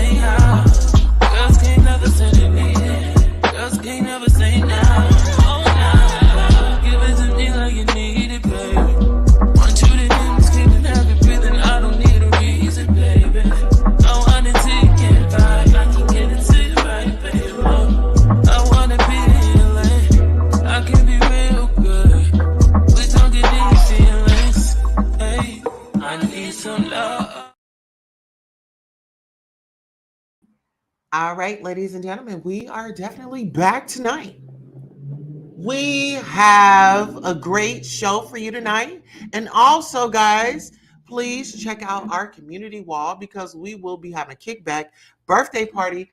say how. Girls can't never say they need it. Girls can't never say now. Oh, nah. Give it to me like you need it, baby. Want you to hear me screaming, have it breathing. I don't need a reason, baby. I want it till you get right. I can get it to you right, baby. I wanna be healing. I can be real good. We don't get these feelings. Hey, I need some love. All right, ladies and gentlemen, we are definitely back tonight. We have a great show for you tonight. And also, guys, please check out our community wall because we will be having a kickback birthday party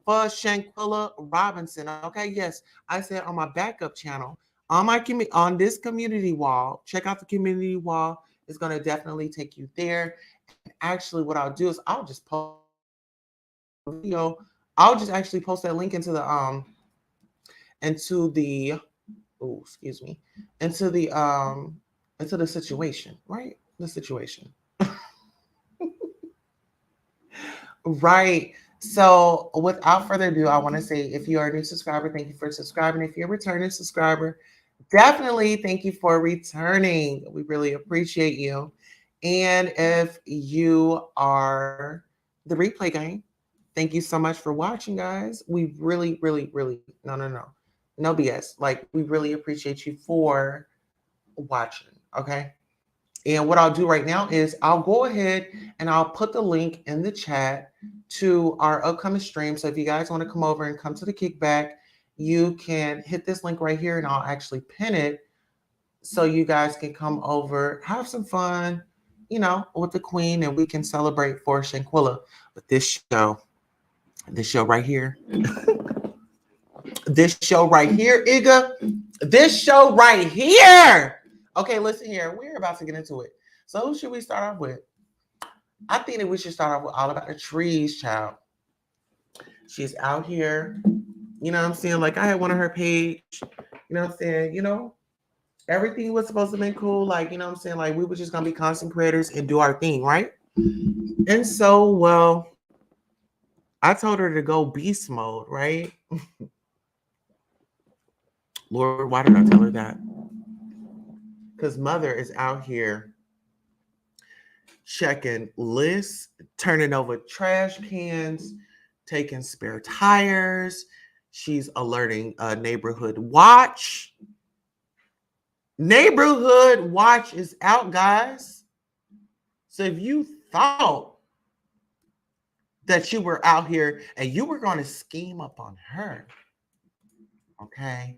for Shanquilla Robinson. Okay, yes, I said on my backup channel, on this community wall, check out the community wall. It's going to definitely take you there. And actually, what I'll do is I'll just post video. I'll just actually post that link into the oh, excuse me, into the situation, right? The situation. Right. So without further ado, I want to say if you are a new subscriber, thank you for subscribing. If you're a returning subscriber, definitely thank you for returning. We really appreciate you. And if you are the replay gang, thank you so much for watching, guys. We really, really, really, no BS. Like, we really appreciate you for watching. Okay. And what I'll do right now is I'll go ahead and I'll put the link in the chat to our upcoming stream. So if you guys want to come over and come to the kickback, you can hit this link right here and I'll actually pin it so you guys can come over, have some fun, with the queen, and we can celebrate for Shanquilla. But this show right here, this show right here, this show right here. Okay, listen here. We're about to get into it. So who should we start off with? I think that we should start off with All About the Trees, child. She's out here. You know what I'm saying? Like, I had one on her page. You know what I'm saying? Everything was supposed to be cool. Like, you know what I'm saying? Like, we were just going to be content creators and do our thing, right? And so, well, I told her to go beast mode, right? Lord, why did I tell her that? Because mother is out here checking lists, turning over trash cans, taking spare tires. She's alerting a neighborhood watch. Neighborhood watch is out, guys. So if you thought that you were out here and you were going to scheme up on her, okay?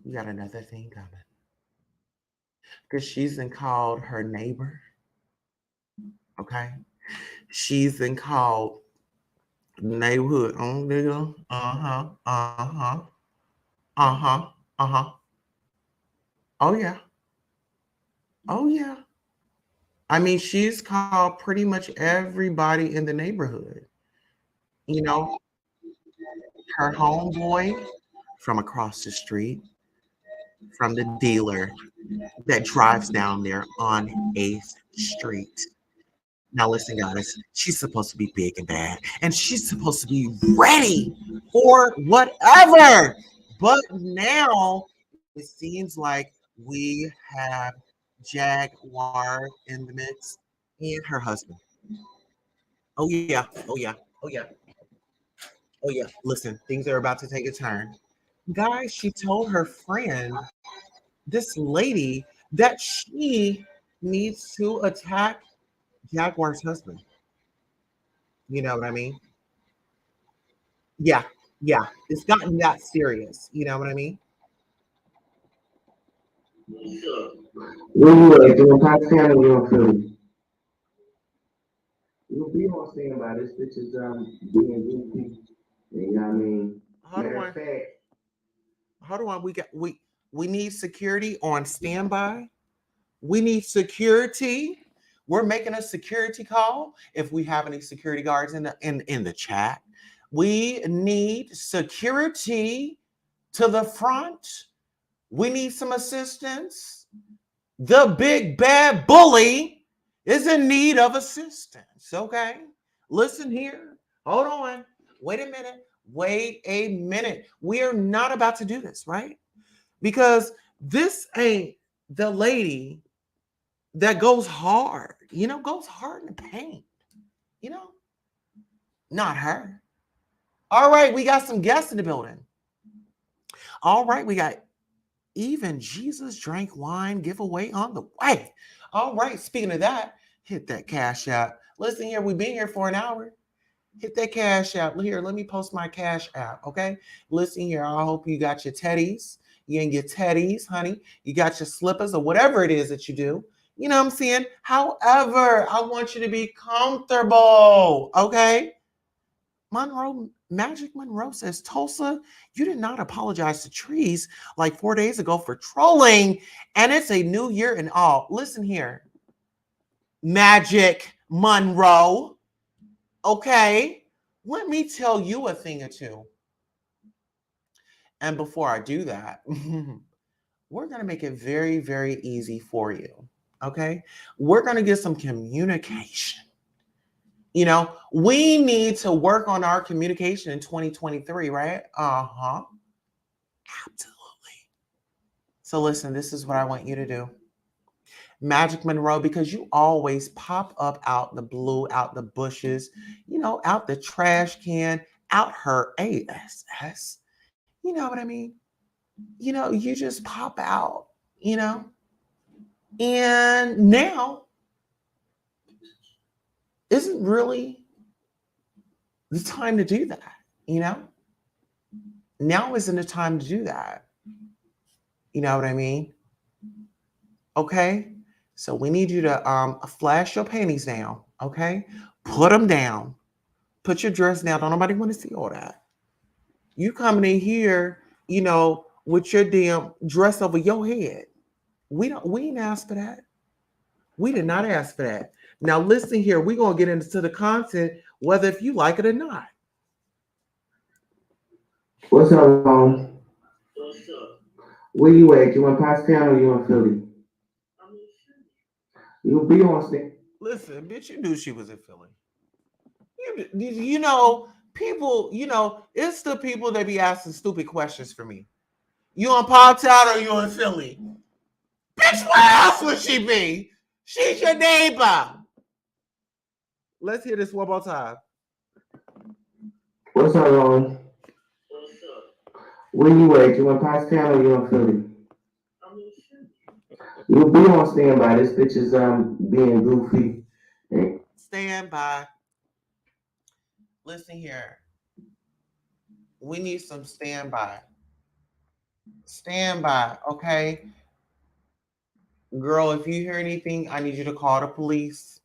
You got another thing coming. Because she's been called her neighbor. Okay? She's been called neighborhood. Oh, nigga. Uh-huh. Uh-huh. Uh-huh. Uh-huh. Oh, yeah. Oh, yeah. I mean, she's called pretty much everybody in the neighborhood. Her homeboy from across the street, from the dealer that drives down there on 8th Street. Now, listen, guys, she's supposed to be big and bad, and she's supposed to be ready for whatever. But now it seems like we have Jaguar in the mix and her husband. Oh, yeah. Oh, yeah. Oh, yeah. Oh, yeah. Listen, things are about to take a turn. Guys, she told her friend, this lady, that she needs to attack Jaguar's husband. You know what I mean? Yeah, yeah. It's gotten that serious. You know what I mean? What you like doing Pakistan or you on Philly? We all saying about this bitch is being goofy. You know what I mean? Matter of fact, hold on. We need security on standby. We need security. We're making a security call. If we have any security guards in the chat, we need security to the front. We need some assistance. The big bad bully is in need of assistance. Okay. Listen here. Hold on. Wait a minute. Wait a minute. We are not about to do this, right? Because this ain't the lady that goes hard, goes hard in the paint, you know, not her. All right. We got some guests in the building. All right. We got even Jesus drank wine giveaway on the way. All right. Speaking of that, hit that cash app. Listen here, we've been here for an hour. Hit that cash app. Here, let me post my cash app. Okay. Listen here. I hope you got your teddies. You ain't get teddies, honey. You got your slippers or whatever it is that you do. You know what I'm saying? However, I want you to be comfortable. Okay. Monroe, Magic Monroe says, Tulsa, you did not apologize to trees like 4 days ago for trolling, and it's a new year and all. Listen here, Magic Monroe, okay? Let me tell you a thing or two. And before I do that, we're going to make it very, very easy for you, okay? We're going to get some communication. We need to work on our communication in 2023, right? Uh-huh. Absolutely. So listen, this is what I want you to do. Magic Monroe, because you always pop up out the blue, out the bushes, out the trash can, out her ass. You know what I mean? You just pop out, and now isn't really the time to do that, Now isn't the time to do that. You know what I mean? Okay. So we need you to flash your panties down. Okay. Put them down. Put your dress down. Don't nobody want to see all that. You coming in here, with your damn dress over your head. We ain't asked for that. We did not ask for that. Now listen here, we're gonna get into the content, whether if you like it or not. What's up, What's up? Where you at? You in Pottstown or you in Philly? I'm in Philly. You'll be on stage. Listen, bitch, you knew she was in Philly. People, it's the people that be asking stupid questions for me. You on Pottstown or you in Philly? Bitch, where else would she be? She's your neighbor. Let's hear this one more time. What's up, What's up? Where you at? You in Pottstown or you in Philly? I'm in Philly. You'll be on standby. This bitch is being goofy. Stand by. Listen here. We need some standby. Standby, okay? Girl, if you hear anything, I need you to call the police.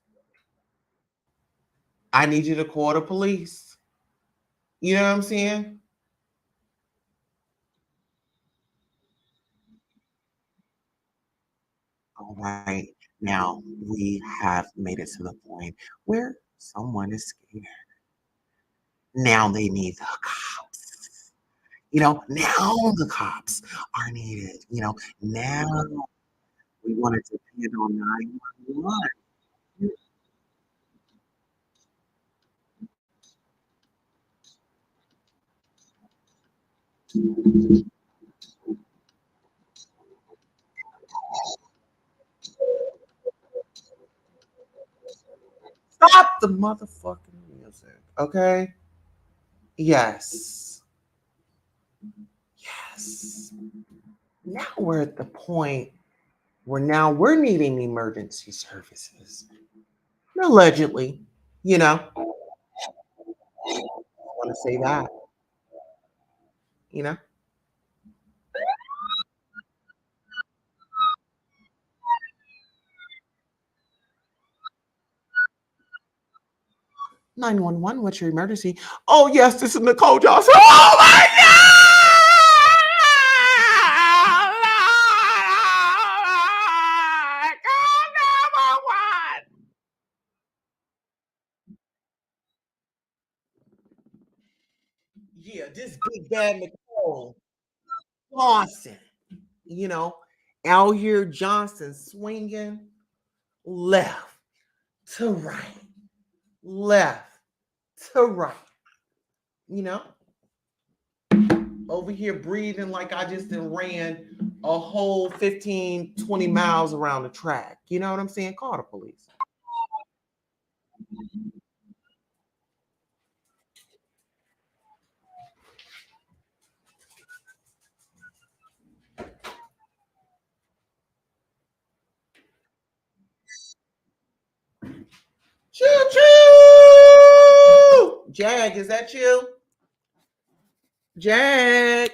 I need you to call the police. You know what I'm saying? All right. Now we have made it to the point where someone is scared. Now they need the cops. Now the cops are needed. Now we wanted to depend on 911. Stop the motherfucking music, okay? Yes. Yes. Now we're at the point where now we're needing emergency services. Allegedly, I want to say that, you know. 911, what's your emergency? Oh, yes, this is Nicole Johnson. Oh, my God! Call 911. Yeah, this big bad Nicole Johnson, out here Johnson swinging left, to right, left to right, you know, over here breathing like I just done ran a whole 15, 20 miles around the track. You know what I'm saying? Call the police. Choo choo! Jag, is that you? Jag.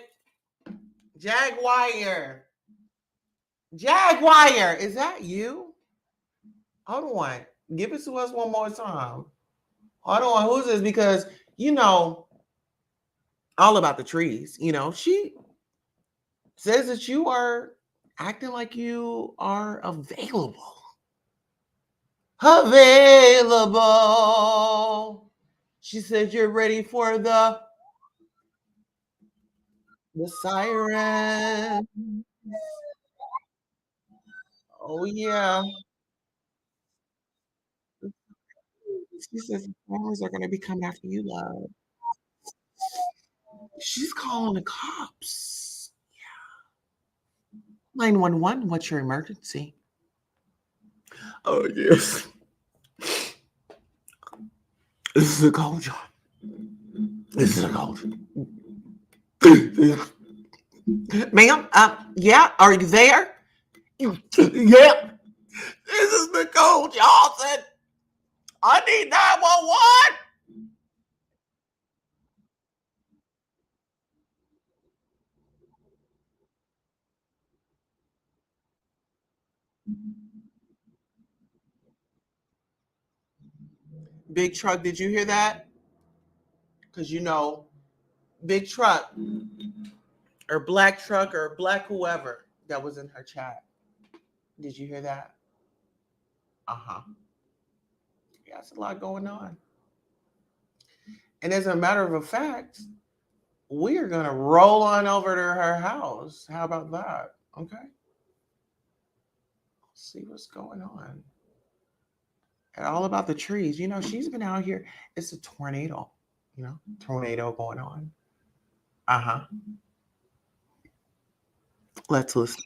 Jaguar. Jaguar, is that you? Hold on. Give it to us one more time. Hold on. Who's this? Because, you know, all about the trees. You know, she says that you are acting like you are available. Available. She said you're ready for the siren. Oh yeah. She says the cameras are gonna be coming after you, love. She's calling the cops. 911, what's your emergency? Oh yes. This is a cold job. This is a cold job. Ma'am, yeah, are you there? Yeah. This is Nicole Johnson. I need 911. Big truck, did you hear that? Because you know, big truck or black truck or black whoever that was in her chat. Did you hear that? Uh-huh. Yeah, that's a lot going on. And as a matter of fact, we are going to roll on over to her house. How about that? Okay. Let's see what's going on. And all about the trees. You know, she's been out here. It's a tornado, you know, tornado going on. Uh-huh. Let's listen.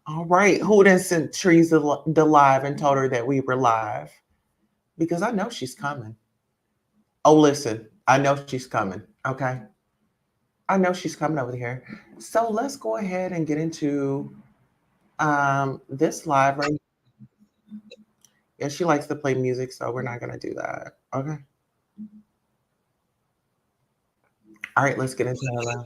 All right. Who then sent Trees the live and told her that we were live? Because I know she's coming. Oh, listen, I know she's coming. Okay. I know she's coming over here. So let's go ahead and get into this live right. Yeah, she likes to play music, so we're not gonna do that. Okay. All right, let's get into her live.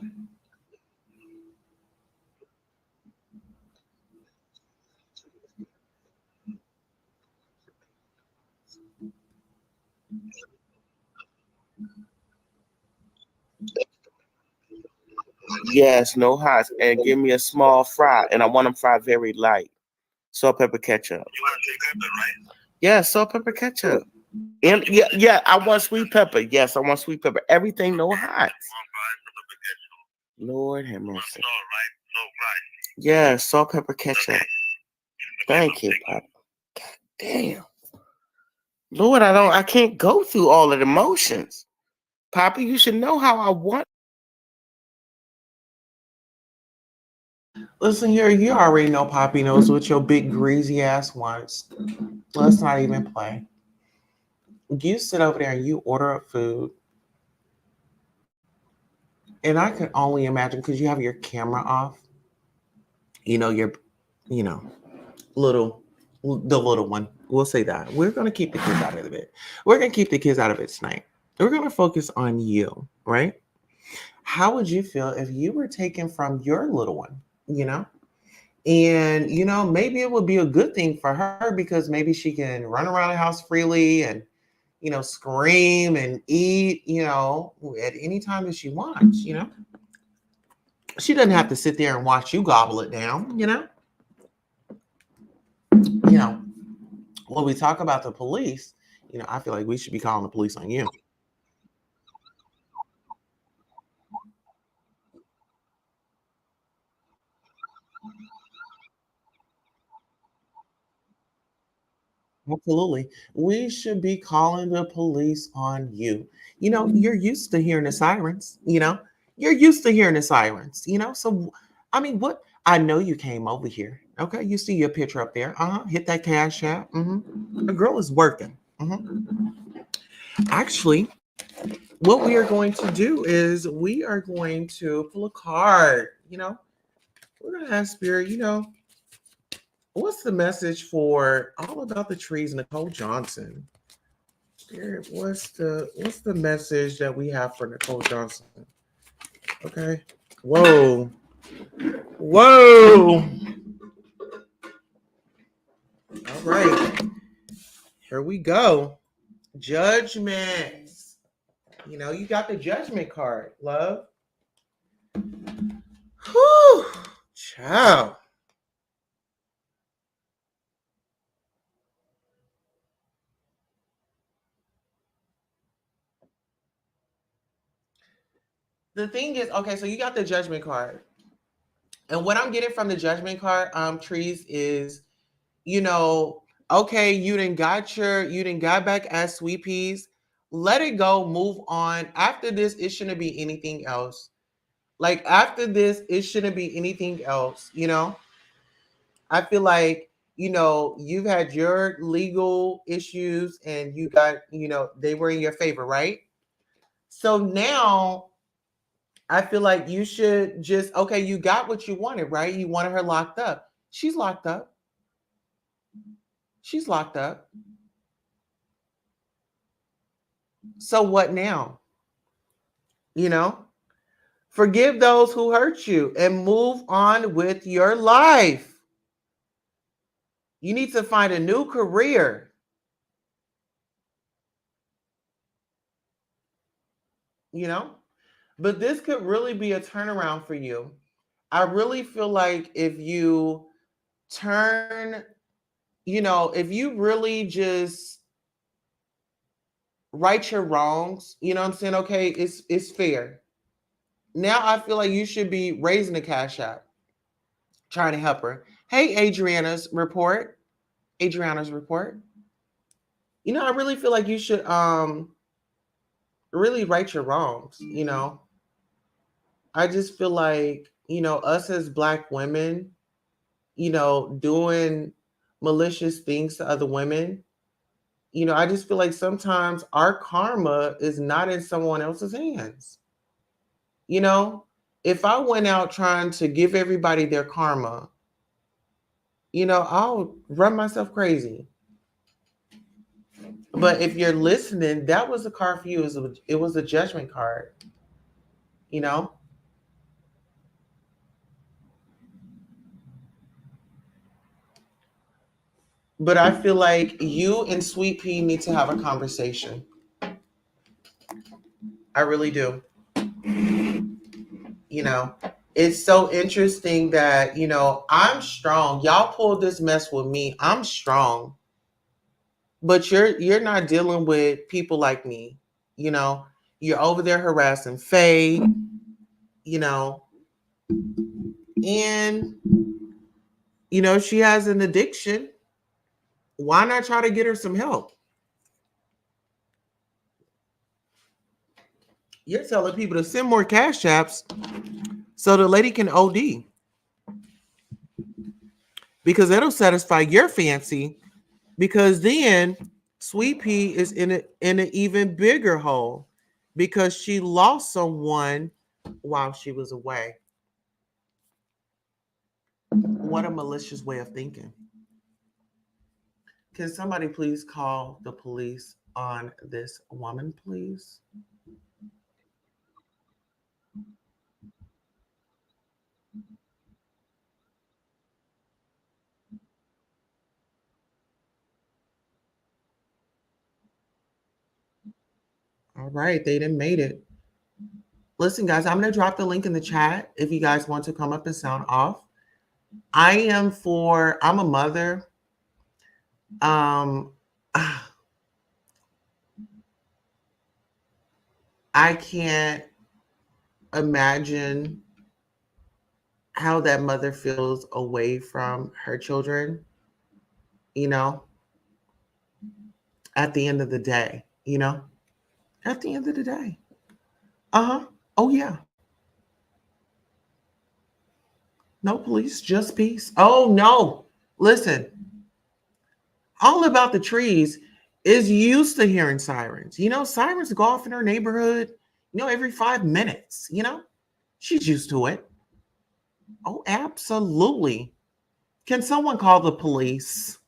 Yes, no hot, and give me a small fry, and I want them fried very light. Salt, pepper, ketchup. You want sweet pepper, right? Yeah, salt, pepper, ketchup. And yeah, I want sweet pepper. Yes, I want sweet pepper. Everything no hot. Lord have mercy. Yeah, salt, pepper, ketchup. Thank you, Papa. God damn. Lord, I can't go through all of the motions. Papa, you should know how I want. Listen here, you already know Poppy knows what your big greasy ass wants. Let's not even play. You sit over there and you order up food. And I can only imagine because you have your camera off. You know, you know, the little one. We'll say that. We're gonna keep the kids out of it. We're gonna keep the kids out of it tonight. We're gonna focus on you, right? How would you feel if you were taken from your little one, you know? And, you know, maybe it would be a good thing for her because maybe she can run around the house freely and, you know, scream and eat, you know, at any time that she wants, you know? She doesn't have to sit there and watch you gobble it down, you know? you know, when we talk about the police, I feel like we should be calling the police on you. Absolutely. We should be calling the police on you. You're used to hearing the sirens, You're used to hearing the sirens. So, I mean, what? I know you came over here. Okay. You see your picture up there. Hit that cash app. The girl is working. Actually, what we are going to do is we are going to pull a card. We're going to ask Spirit, what's the message for All About the Trees, Nicole Johnson? Spirit, what's the message that we have for Nicole Johnson? Okay. Whoa. Whoa. All right. Here we go. Judgments. You got the judgment card, love. Whew. Ciao. The thing is, okay, so you got the judgment card. And what I'm getting from the judgment card, trees, is, okay, you didn't got back as sweet peas. Let it go, move on. After this, it shouldn't be anything else. Like after this, it shouldn't be anything else. I feel like, you've had your legal issues and you got, they were in your favor, right? So now I feel like you should just, okay, you got what you wanted, right? You wanted her locked up. She's locked up. She's locked up. So what now? Forgive those who hurt you and move on with your life. You need to find a new career. But this could really be a turnaround for you. I really feel like if you turn, if you really just right your wrongs, you know what I'm saying? Okay, it's fair. Now I feel like you should be raising the cash app, trying to help her. Hey, Adriana's report. Adriana's report. I really feel like you should really right your wrongs. I just feel like, us as Black women, doing malicious things to other women, I just feel like sometimes our karma is not in someone else's hands. If I went out trying to give everybody their karma, I'll run myself crazy. But if you're listening, that was a card for you. It was a judgment card. But I feel like you and Sweet Pea need to have a conversation. I really do. It's so interesting that, I'm strong. Y'all pulled this mess with me. I'm strong. But you're not dealing with people like me. You're over there harassing Faye, and she has an addiction. Why not try to get her some help? You're telling people to send more cash apps so the lady can OD. Because that'll satisfy your fancy. Because then Sweet Pea is in an even bigger hole because she lost someone while she was away. What a malicious way of thinking. Can somebody please call the police on this woman, please? All right, they done made it. Listen, guys, I'm going to drop the link in the chat if you guys want to come up and sound off. I'm a mother. Um, I can't imagine how that mother feels away from her children, you know, at the end of the day, at the end of the day. Uh-huh. Oh, yeah. No police, just peace. Oh, no. Listen, all about the trees is used to hearing sirens. Sirens go off in her neighborhood, every 5 minutes, She's used to it. Oh, absolutely. Can someone call the police?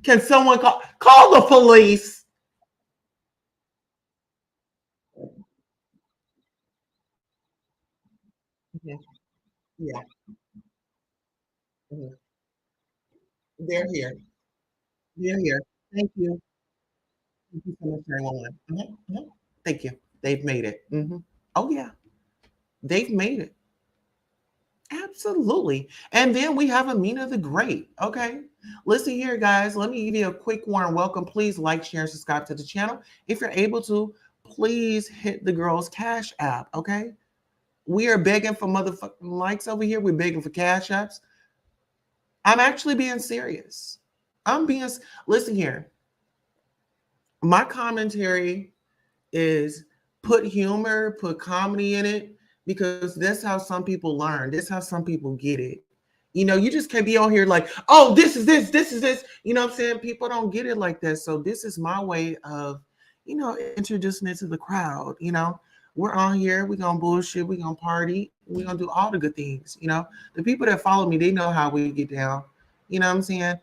Can someone call the police? Mhm. Yeah. Mhm. They're here. They're here. Thank you. Thank you so much, 911. Thank you. They've made it. Oh, yeah. They've made it. Absolutely. And then we have Amina the Great. Okay. Listen here, guys. Let me give you a quick warm welcome. Please like, share, and subscribe to the channel. If you're able to, please hit the girls' Cash App. Okay. We are begging for motherfucking likes over here. We're begging for Cash Apps. I'm actually being serious. I'm being, listen here. My commentary is put humor, put comedy in it, because that's how some people learn. That's how some people get it. You just can't be on here like, oh, this is this. You know what I'm saying? People don't get it like that. So this is my way of, introducing it to the crowd. We're on here, we're gonna bullshit, we're gonna party, we're gonna do all the good things. The people that follow me, they know how we get down. You know what I'm saying?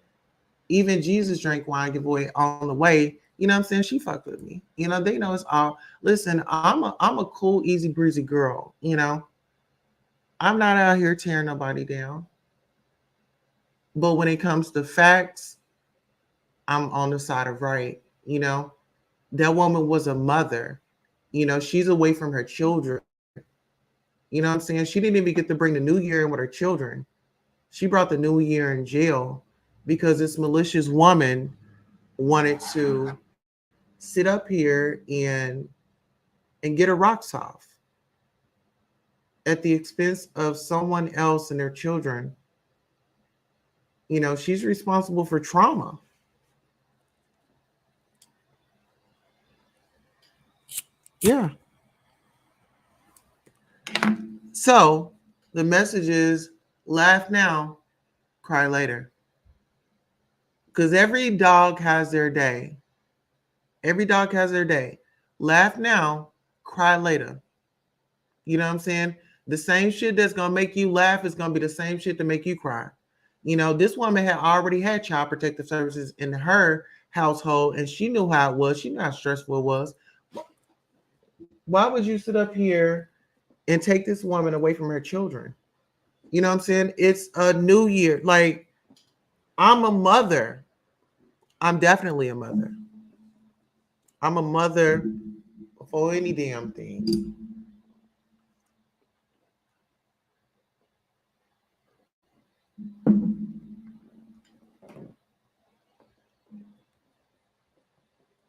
Even Jesus drank wine, give away on the way. You know what I'm saying? She fucked with me. They know it's all. Listen, I'm a cool, easy breezy girl. I'm not out here tearing nobody down. But when it comes to facts, I'm on the side of right. That woman was a mother. She's away from her children. You know what I'm saying? She didn't even get to bring the new year in with her children. She brought the new year in jail because this malicious woman wanted to sit up here and get her rocks off at the expense of someone else and their children. She's responsible for trauma. Yeah. So the message is laugh now, cry later. Because every dog has their day. Every dog has their day. Laugh now, cry later. You know what I'm saying? The same shit that's going to make you laugh is going to be the same shit to make you cry. This woman had already had child protective services in her household, and she knew how it was. She knew how stressful it was. Why would you sit up here and take this woman away from her children? You know what I'm saying? It's a new year. Like, I'm a mother. I'm definitely a mother. I'm a mother for any damn thing.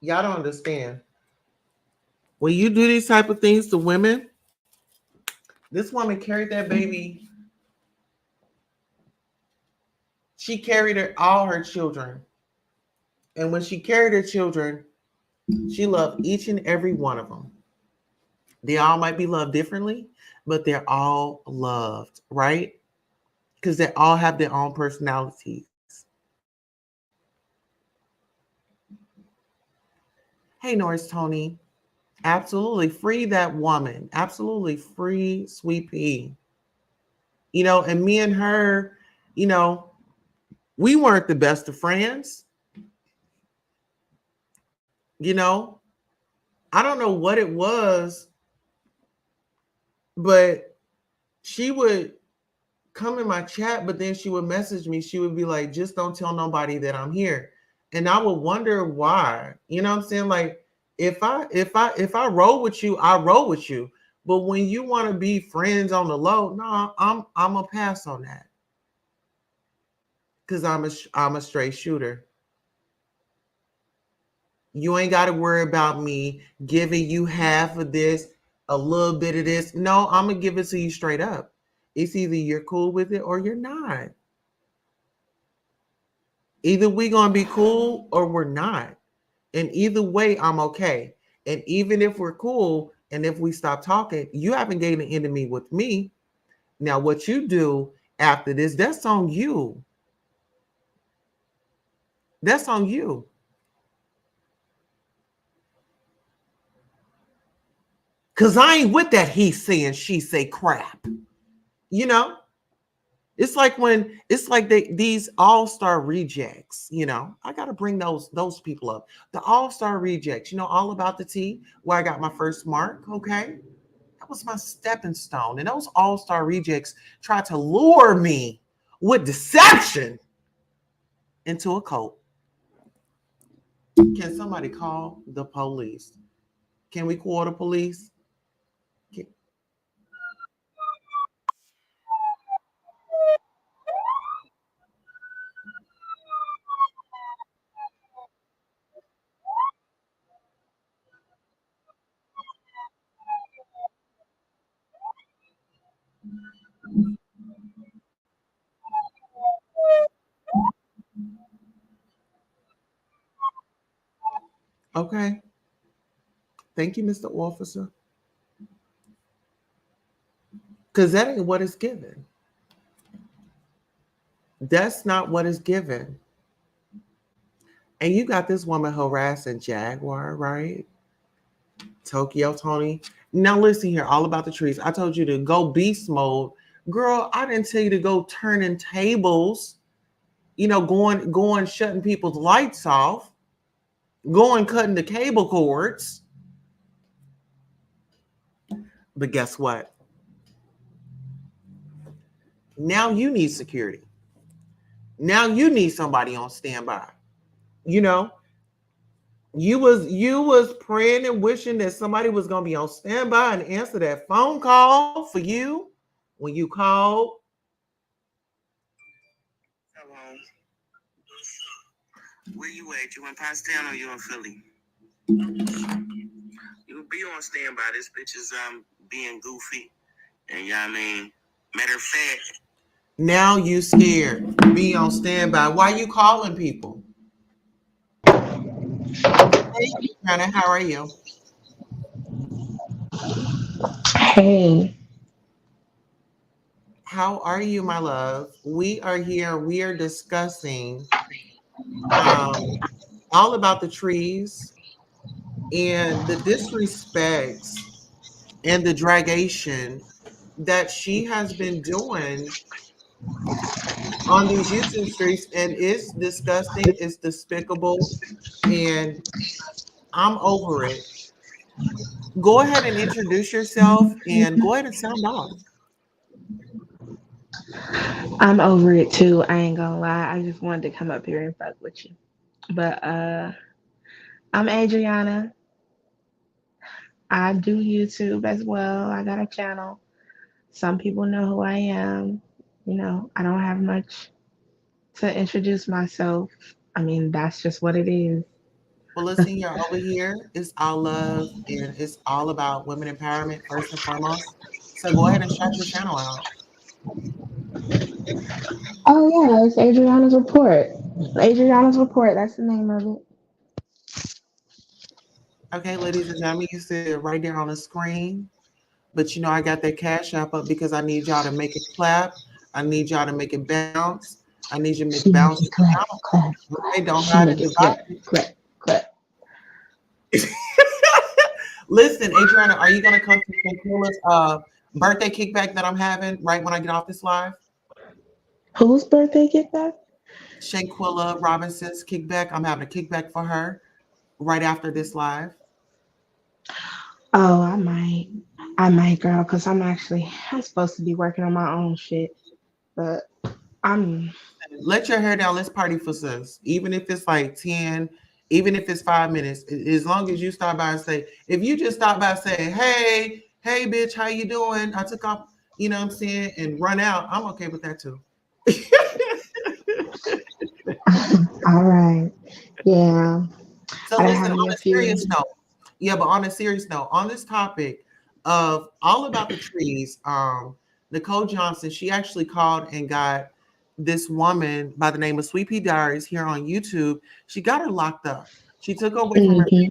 Y'all don't understand. When you do these type of things to women, this woman carried that baby. She carried all her children. And when she carried her children, she loved each and every one of them. They all might be loved differently, but they're all loved, right? Because they all have their own personalities. Hey, Norris Tony. Absolutely. Free that woman. Absolutely. Free Sweet Pea. And me and her, we weren't the best of friends. I don't know what it was, but she would come in my chat, but then she would message me. She would be like, just don't tell nobody that I'm here. And I would wonder why. You know what I'm saying? Like, if I roll with you, I roll with you. But when you want to be friends on the low, no, I'm a pass on that. Because I'm a straight shooter. You ain't got to worry about me giving you half of this, a little bit of this. No, I'm going to give it to you straight up. It's either you're cool with it or you're not. Either we're going to be cool or we're not. And either way, I'm okay. And even if we're cool and if we stop talking, you haven't gained an enemy with me. Now, what you do after this, that's on you. That's on you. Because I ain't with that he say and she say crap. You know? It's like these all-star rejects, I gotta bring those people up. The all-star rejects, all about the tea, where I got my first mark, okay? That was my stepping stone. And those all-star rejects tried to lure me with deception into a cult. Can somebody call the police? Can we call the police? Okay. Thank you, Mr. Officer. Because that ain't what is given. That's not what is given. And you got this woman harassing Jaguar, right? Tokyo Tony. Now listen here, all about the trees. I told you to go beast mode. Girl, I didn't tell you to go turning tables, going shutting people's lights off, going cutting the cable cords. But guess what? Now you need security. Now you need somebody on standby. You know, you was praying and wishing that somebody was gonna be on standby and answer that phone call for you when you called. Hello. Where you at? You in Pottstown or you in Philly? You be on standby. This bitch is being goofy. And you know what I mean? Matter of fact. Now you scared. Be on standby. Why you calling people? Hey, Hannah, how are you? Hey, How are you, my love? We are here. We are discussing all about the trees and the disrespects and the dragation that she has been doing on these YouTube streets, and it's disgusting, it's despicable, and I'm over it. Go ahead and introduce yourself and go ahead and sound off. I'm over it too. I ain't gonna lie. I just wanted to come up here and fuck with you. But I'm Adriana. I do YouTube as well. I got a channel. Some people know who I am. I don't have much to introduce myself. I mean, that's just what it is. Well, listen, you're over here. It's all love and it's all about women empowerment first and foremost. So go ahead and shout your channel out. Oh yeah, it's Adriana's Report. Adriana's Report. That's the name of it. Okay, ladies and gentlemen, you see it right there on the screen. But I got that cash app up because I need y'all to make it clap. I need y'all to make it bounce. I need you to make She make bounce. it clap, clap, They clap. don't She have to make it clap, divide. clap, clap. Listen, Adriana, are you gonna come to Shaquila's birthday kickback that I'm having right when I get off this live? Whose birthday get that? Shaquilla Robinson's kickback. I'm having a kickback for her right after this live. Oh, I might. I might, girl, because I'm supposed to be working on my own shit. But I'm Let your hair down. Let's party for sis. Even if it's like 10, even if it's 5 minutes, as long as you stop by and say, if you just stop by and say, hey, bitch, how you doing? I took off, you know what I'm saying, and run out, I'm okay with that too. all right. Yeah. So I done listen, had me on a a serious few. note, yeah, but on a serious note, on this topic of all about the trees, Nicole Johnson, she actually called and got this woman by the name of Sweet Pea Diaries here on YouTube. She got her locked up. She took her away from her. Mhm.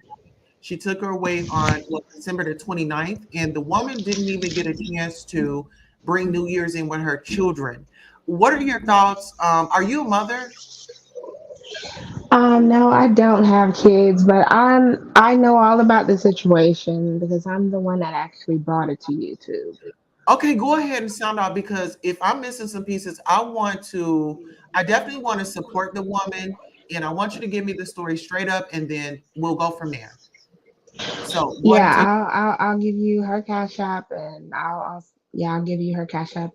She took her away on December the 29th, and the woman didn't even get a chance to bring New Year's in with her children. What are your thoughts? Are you a mother? No, I don't have kids, but I know all about the situation because I'm the one that actually brought it to YouTube. Okay, go ahead and sound out because if I'm missing some pieces, I definitely want to support the woman and I want you to give me the story straight up and then we'll go from there. So, Yeah, what do I'll give you her cash app, and I'll give you her cash app.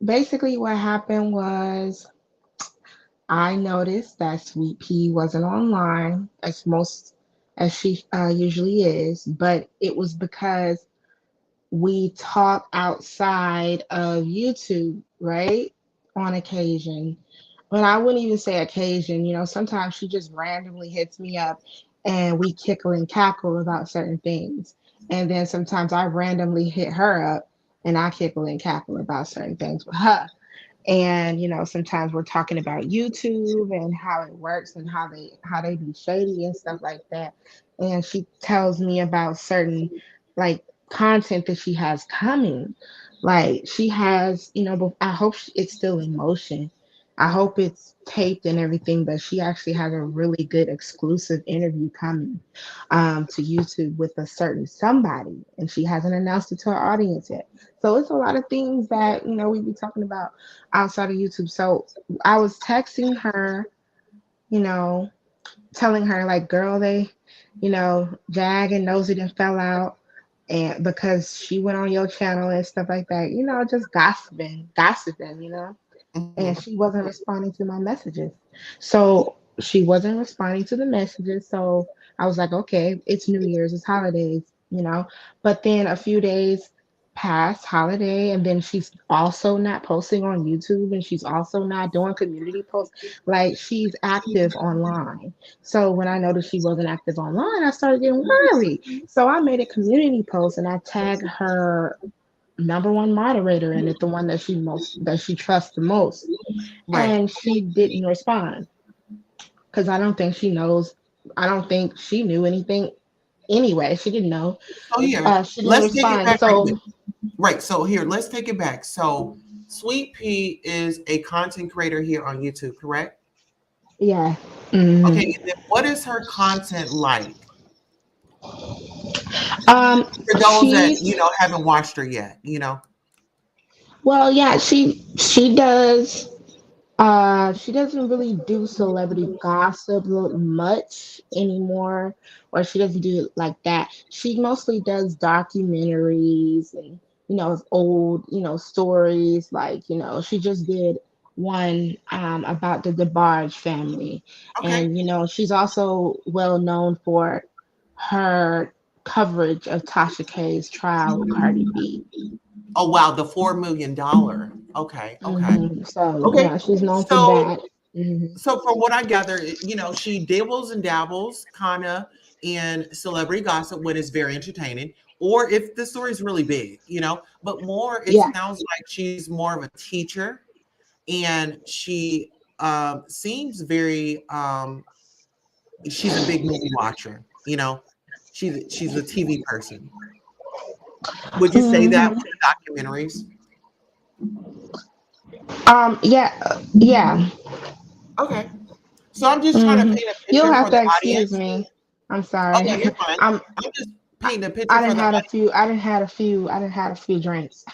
Basically what happened was I noticed that Sweet Pea wasn't online as she usually is, but it was because we talk outside of YouTube, right? On occasion. But I wouldn't even say occasion, sometimes she just randomly hits me up and we kickle and cackle about certain things. And then sometimes I randomly hit her up and I kickle and cackle about certain things with her. And sometimes we're talking about YouTube and how it works and how they be shady and stuff like that. And she tells me about certain like content that she has coming. Like she has, but I hope it's still in motion. I hope it's taped and everything, but she actually has a really good exclusive interview coming to YouTube with a certain somebody, and she hasn't announced it to her audience yet. So it's a lot of things that we be talking about outside of YouTube. So I was texting her, you know, telling her like, girl, Jag and Nosy done fell out, and because she went on your channel and stuff like that, just gossiping. And Mhm. she wasn't responding to my messages. So she wasn't responding to the messages. So I was like, okay, it's New Year's, it's holidays. But then a few days past holiday, and then she's also not posting on YouTube and she's also not doing community posts. Like she's active online. So when I noticed she wasn't active online, I started getting worried. So I made a community post and I tagged her number one moderator in it, the one that she trusts the most, Right. and she didn't respond because I don't think she knows. I don't think she knew anything anyway. She didn't know. So here, She didn't let's take it respond. back right quick. So Right. So here, let's take it back. So Sweet Pea is a content creator here on YouTube, correct? yeah. Mhm. Okay, and then what is her content like? Um, For those that, she's haven't watched her yet. well, yeah. She does. She doesn't really do celebrity gossip much anymore, or she doesn't do it like that. She mostly does documentaries and old stories. Like she just did one about the DeBarge family, Okay. and she's also well known for her coverage of Tasha K's trial with Cardi B. Oh wow, the $4 million. Okay, okay, So okay. yeah, she's known for So, that. Hmm. so from what I gather, she dabbles and dabbles kind of in celebrity gossip when it's very entertaining, or if the story is really big. But more, it Yeah. sounds like she's more of a teacher, and she seems very. She's a big movie watcher. She's a TV person. Would you say that Hmm. with the documentaries? Yeah, yeah. Okay. So I'm just trying to Hmm. paint a You'll picture have for the to excuse audience. me. I'm Oh sorry. no, you're fine. I'm. I'm just I, painting a picture I for didn't the had a audience. few. I didn't had a few. I didn't had a few drinks.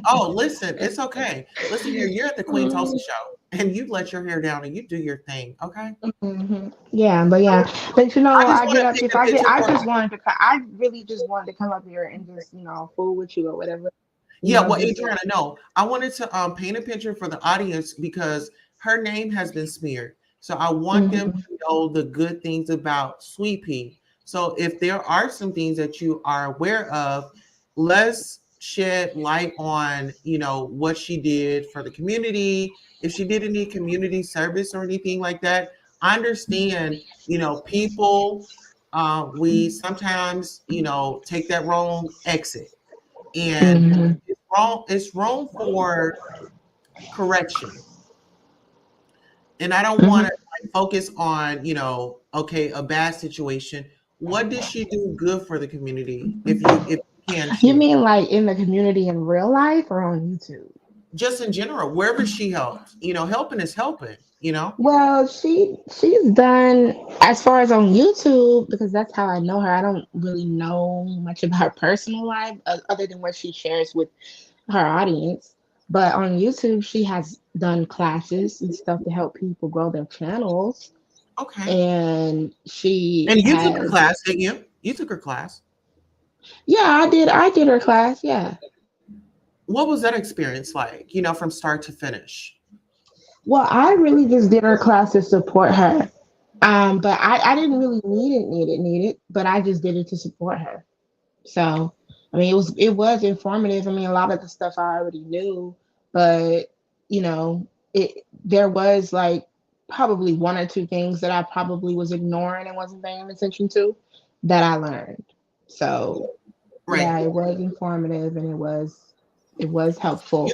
Oh, listen, it's okay. Listen here, you're at the Queen Tulsa show, and you let your hair down and you do your thing, okay? Yeah, but yeah, So but I just I want get to up paint if a I get. picture I for. just wanted to. I really just wanted to come up here and just fool with you or whatever. Yeah, well, Just Adriana, no, I wanted to paint a picture for the audience because her name has been smeared. So I want them hmm to know the good things about Sweet Pea. So if there are some things that you are aware of, let's shed light on, what she did for the community. If she did any community service or anything like that, I understand, people, we sometimes, take that wrong exit, and Hmm. it's wrong for correction. And I don't want Hmm. to focus on, okay, a bad situation. What did she do good for the community? If you can You share, mean like in the community in real life or on YouTube? just in general, wherever she helped, helping is helping. Well, she's done as far as on YouTube because that's how I know her. I don't really know much about her personal life other than what she shares with her audience. But on YouTube, she has done classes and stuff to help people grow their channels. Okay. And she And you took her has, class, didn't you? You took her class. yeah, I did her class, yeah. What was that experience like, from start to finish? Well, I really just did her class to support her. But I didn't really need it, but I just did it to support her. So, I mean, it was informative. I mean, a lot of the stuff I already knew, but there was like probably one or two things that I probably was ignoring and wasn't paying attention to that I learned. So, yeah, Right. it was informative and it was helpful.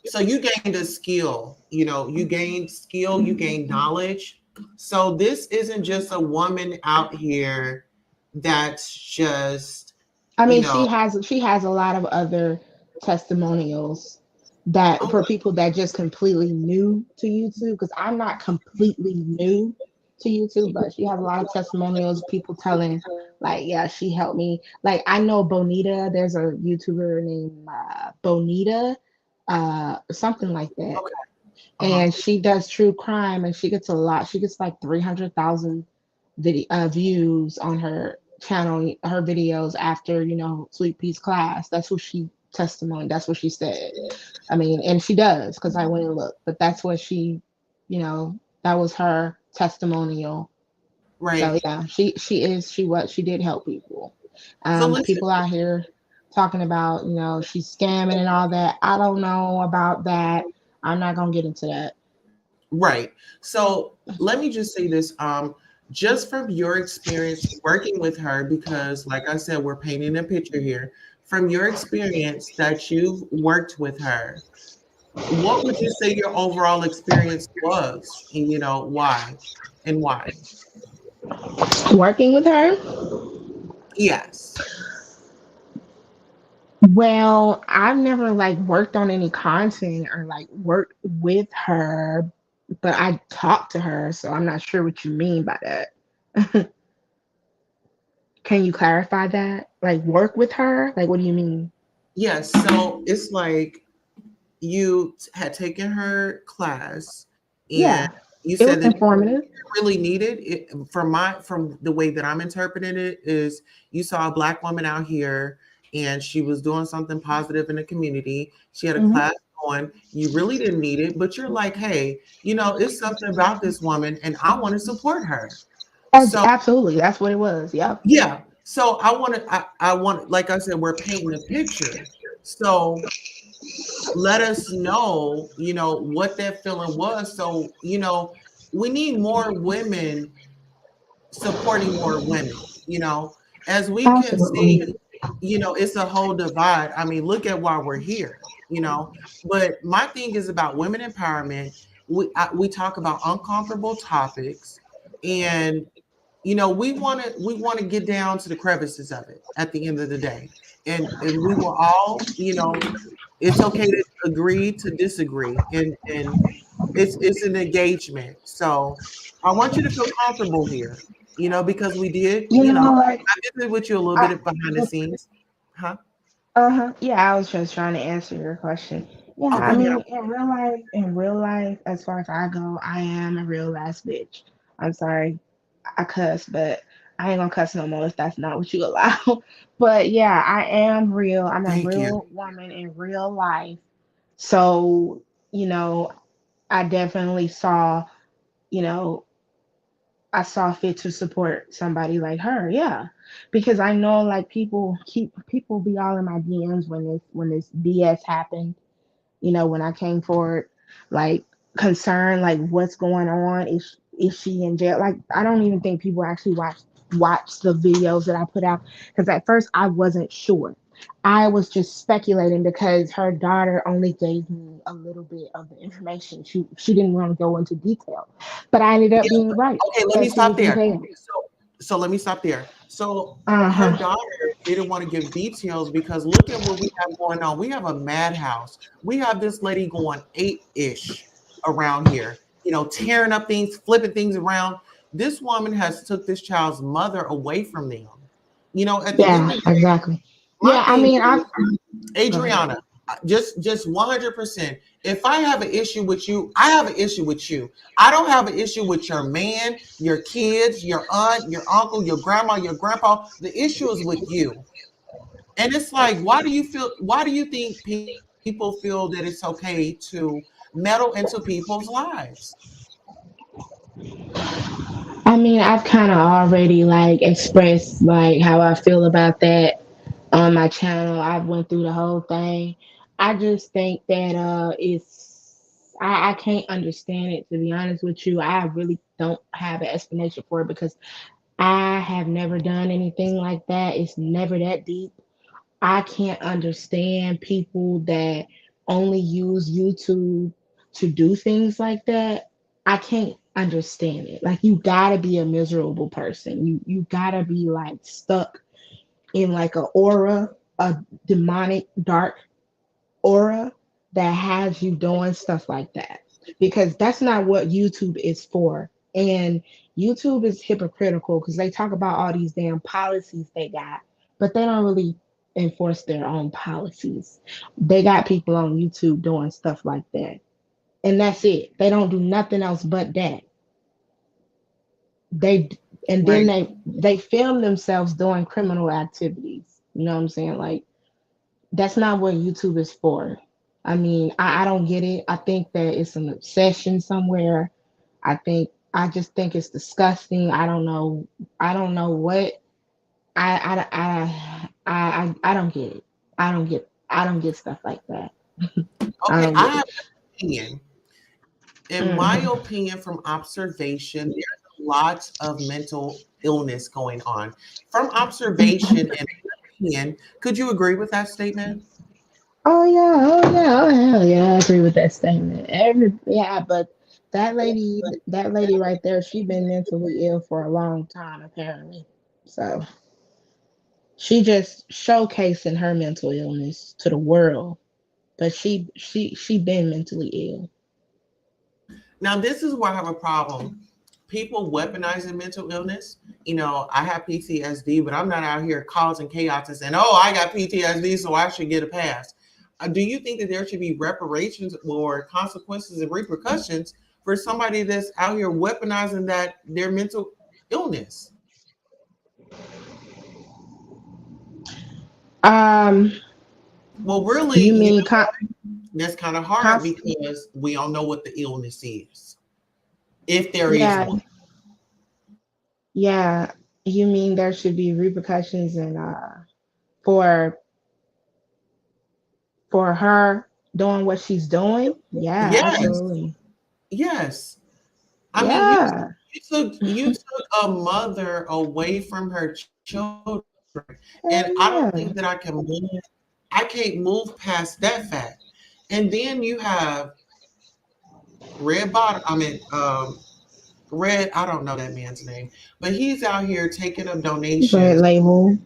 So you gained a skill, you gained skill, you gained knowledge. So this isn't just a woman out here that's just, I you mean, know, she has a lot of other testimonials that for okay, people that just completely new to YouTube because I'm not completely new to YouTube, but she has a lot of testimonials, people telling like, yeah, she helped me. Like I know Bonita, there's a YouTuber named Bonita, something like that, okay, uh-huh, and she does true crime and she gets a lot. She gets like 300,000 views on her channel, her videos after Sweet Pea's class. That's what she testimony. That's what she said. I mean, and she does because I went and looked. But that's what that was her testimonial. So right. yeah, she did help people. So listen, People out here talking about she's scamming and all that. I don't know about that. I'm not gonna get into that. right. So let me just say this, just from your experience working with her, because like I said, we're painting a picture here. From your experience that you've worked with her, what would you say your overall experience was, and why, and why? Working with her. Yes. Well, I've never like worked on any content or like worked with her, but I talked to her, so I'm not sure what you mean by that. Can you clarify that? Like work with her? Like what do you mean? Yes. So it's like you had taken her class, and Yeah, you it was said that informative. really needed it. From the way that I'm interpreting it is, you saw a black woman out here and she was doing something positive in the community. She had a Hmm. class going. You really didn't need it, but you're like, hey, it's something about this woman and I want to support her. So Absolutely, that's what it was. Yep. yeah. So I want, like I said, we're painting a picture. So let us know, what that feeling was. So, we need more women supporting more women, as we can Absolutely. see, it's a whole divide. I mean, look at why we're here. But my thing is about women empowerment. We talk about uncomfortable topics, and we want to get down to the crevices of it at the end of the day, and we will all, it's okay to agree to disagree, and it's an engagement. So I want you to feel comfortable here, because we did, Like I visited with you a little I, bit behind the scenes. Huh? uh-huh. Yeah, I was just trying to answer your question. Yeah, Oh, I bring it up. mean, in real life, as far as I go, I am a real ass bitch. I'm sorry, I cuss, but I ain't gonna cuss no more if that's not what you allow. But yeah, I am real. I'm a Thank you. real woman in real life. So, you know, I definitely you know, I saw fit to support somebody like her. Yeah. Because I know like people be all in my DMs when this BS happened, when I came forward, like concerned, like what's going on. is she in jail? Like, I don't even think people actually watch the videos that I put out, because at first I wasn't sure. I was just speculating because her daughter only gave me a little bit of the information. She didn't want to go into detail, but I ended up Yeah. being right Okay, let me that she stop was in there. jail. So let me stop there. So Uh her huh. daughter didn't want to give details because look at what we have going on. We have a madhouse. We have this lady going eight-ish around here, tearing up things, flipping things around. This woman has took this child's mother away from them. At the end Yeah, of the day, exactly. my Yeah, I thing mean, is, go ahead. Adriana, just 100%. If I have an issue with you, I have an issue with you. I don't have an issue with your man, your kids, your aunt, your uncle, your grandma, your grandpa. The issue is with you. And it's like, why do you think people feel that it's okay to meddle into people's lives? I mean, I've kind of already like expressed like how I feel about that on my channel. I went through the whole thing. I just think that I can't understand it, to be honest with you. I really don't have an explanation for it because I have never done anything like that. It's never that deep. I can't understand people that only use YouTube to do things like that. I can't understand it. Like, you gotta be a miserable person. You gotta be like stuck in like a aura, a demonic dark aura that has you doing stuff like that. Because that's not what YouTube is for. And YouTube is hypocritical because they talk about all these damn policies they got, but they don't really enforce their own policies. They got people on YouTube doing stuff like that. And that's it. They don't do nothing else but that. They and then Right. they film themselves doing criminal activities. You know what I'm saying? Like, that's not what YouTube is for. I mean, I don't get it. I think that it's an obsession somewhere. I just think it's disgusting. I don't know. I don't know what. I don't get it. I don't get stuff like that. I Okay, don't I get have it. an opinion. In my Hmm. opinion, from observation, there's a lot of mental illness going on. From observation and opinion, could you agree with that statement? Oh yeah, oh yeah, oh hell yeah, I agree with that statement. Yeah, but that lady right there, she been mentally ill for a long time apparently. So she just showcasing her mental illness to the world, but she been mentally ill. Now, this is where I have a problem. People weaponizing mental illness. I have PTSD, but I'm not out here causing chaos and saying, oh, I got PTSD, so I should get a pass. Do you think that there should be reparations or consequences and repercussions for somebody that's out here weaponizing their mental illness? Um, Well, really, you mean that's kind of hard cons- because we don't know what the illness is, if there is yeah, one. yeah. You mean there should be repercussions and for for her doing what she's doing? Yeah, Yes, absolutely. yes. I mean, Yeah. you took a mother away from her children, and I don't Hell think that yeah. I can't move past that fact. And then you have Red Bottom. I mean, Red. I don't know that man's name, but he's out here taking up Red donations. label.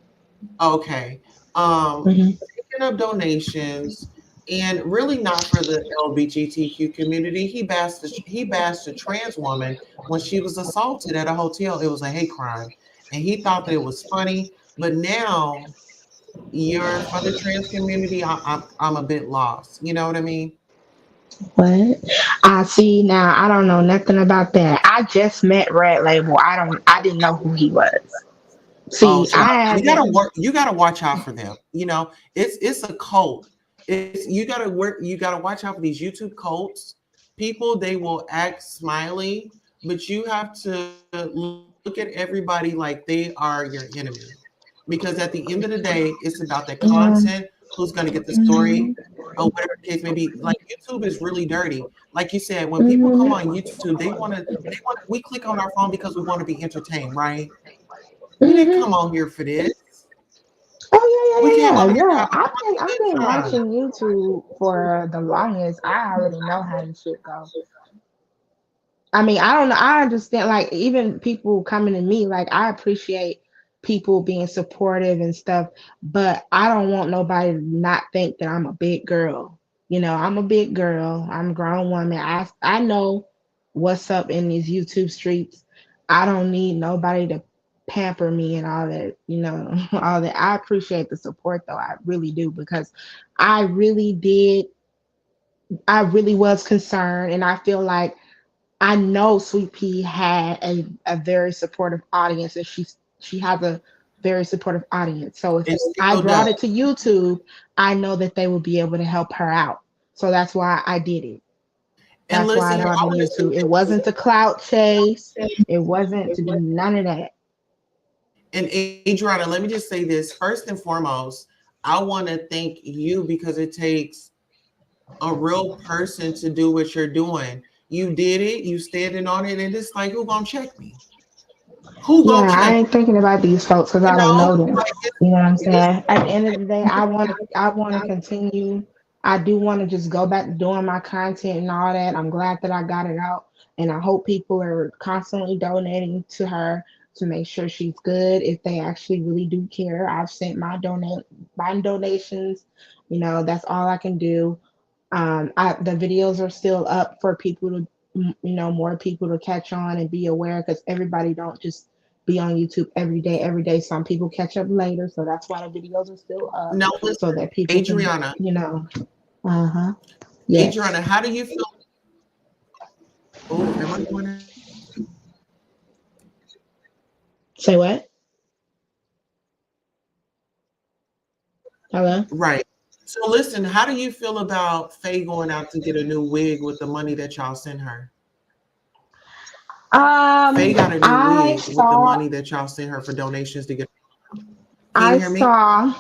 Okay, um, Hmm. taking up donations, and really not for the LGBTQ community. He bashed a trans woman when she was assaulted at a hotel. It was a hate crime, and he thought that it was funny. But now you're for the trans community. I'm a bit lost. You know what I mean? What? I see now. I don't know nothing about that. I just met Red Label. I didn't know who he was. Oh, See, so I you gotta haven't. work. You gotta watch out for them. It's a cult. It's you gotta work. You gotta watch out for these YouTube cults. People they will act smiley, but you have to look at everybody like they are your enemy. Because at the end of the day, it's about the Yeah. content, who who's going to get the story Mhm. or whatever the case may be. Like YouTube is really dirty. Like you said, when people come on Mhm. YouTube, we click on our phone because we want to be entertained, right? We didn't come Mhm. on here for this. Oh We came yeah, on yeah, here yeah, to yeah. have a really I've good been time. watching YouTube for the longest. I already know how this shit go. I mean, I don't know. I understand, like, even people coming to me, like, I appreciate people being supportive and stuff, but I don't want nobody to not think that I'm a big girl. You know, I'm a big girl. I'm a grown woman. I know what's up in these YouTube streets. I don't need nobody to pamper me and all that, all that. I appreciate the support though. I really do because I really did. I really was concerned, and I feel like I know Sweet Pea had a very supportive audience, and she has a very supportive audience. So if It I still brought does. it to YouTube, I know that they would be able to help her out. So that's why I did it. And That's why listen I here, brought I it to want to say YouTube. It this. wasn't to clout chase. It wasn't to do none of that. And Adriana, let me just say this. First and foremost, I want to thank you because it takes a real person to do what you're doing. You did it, you standing on it, and it's like, who gonna check me? Who Yeah, gonna I check ain't thinking about these folks because me? I don't know them. Like You know what I'm it's saying? At the end of the day, I want to continue. I do want to just go back to doing my content and all that. I'm glad that I got it out, and I hope people are constantly donating to her to make sure she's good. If they actually really do care, I've sent my donations. That's all I can do. The videos are still up for people to, more people to catch on and be aware because everybody don't just be on YouTube every day, every day. Some people catch up later, so that's why the videos are still up now listen, so that people can, Adriana, uh huh, yes. Adriana, how do you feel? Oh, am I going to? Say what? Hello. Right. So listen, how do you feel about Faye going out to get a new wig with the money that y'all sent her? Faye got a new I wig with the saw, money that y'all sent her for donations to get. Can you I hear me? saw.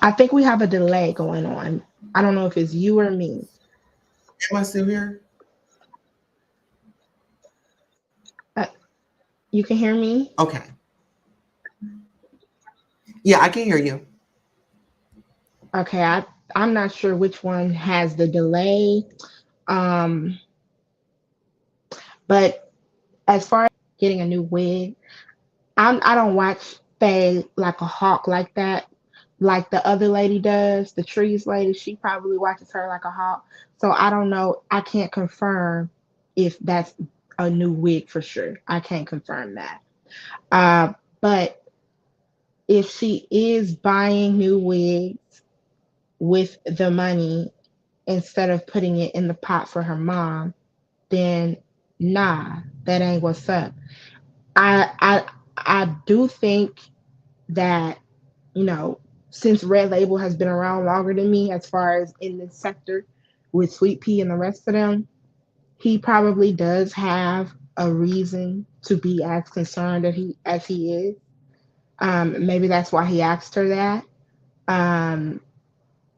I think we have a delay going on. I don't know if it's you or me. Am I still here? Uh, you can hear me? Okay. Yeah, I can hear you. Okay, I'm not sure which one has the delay. Um, but as far as getting a new wig, I don't watch Faye like a hawk like that, like the other lady does, the trees lady. She probably watches her like a hawk. So I don't know. I can't confirm if that's a new wig for sure. I can't confirm that. But if she is buying new wigs with the money instead of putting it in the pot for her mom, then nah, that ain't what's up. I do think that, you know, since Red Label has been around longer than me as far as in this sector with Sweet Pea and the rest of them, he probably does have a reason to be as concerned as he is. Maybe that's why he asked her that. Um,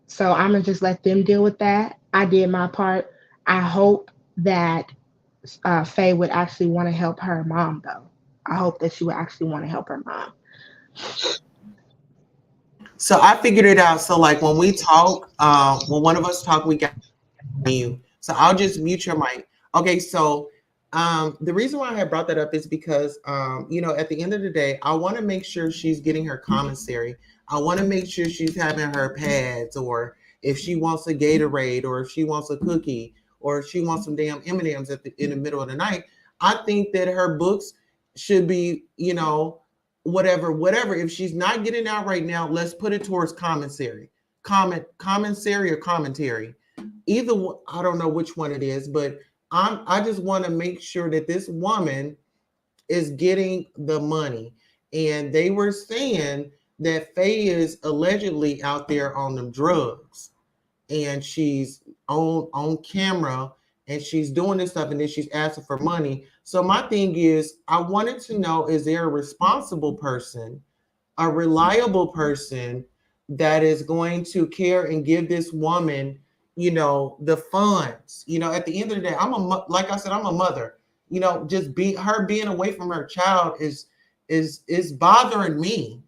so I'm gonna just let them deal with that. I did my part. I hope that Faye would actually want to help her mom, though. I hope that she would actually want to help her mom. So I figured it out. So like when we talk, when one of us talk, we got you. So I'll just mute your mic. Okay, so the reason why I had brought that up is because at the end of the day, I want to make sure she's getting her commissary. I want to make sure she's having her pads, or if she wants a Gatorade, or if she wants a cookie, or if she wants some damn M&Ms in the middle of the night. I think that her books should be, whatever. If she's not getting out right now, let's put it towards commissary, commissary or commentary. Either one, I don't know which one it is, but I just want to make sure that this woman is getting the money. And they were saying that Faye is allegedly out there on them drugs, and she's on camera, and she's doing this stuff, and then she's asking for money. So my thing is, I wanted to know, is there a responsible person, a reliable person that is going to care and give this woman, the funds. At the end of the day, like I said, I'm a mother. Just being away from her child is bothering me.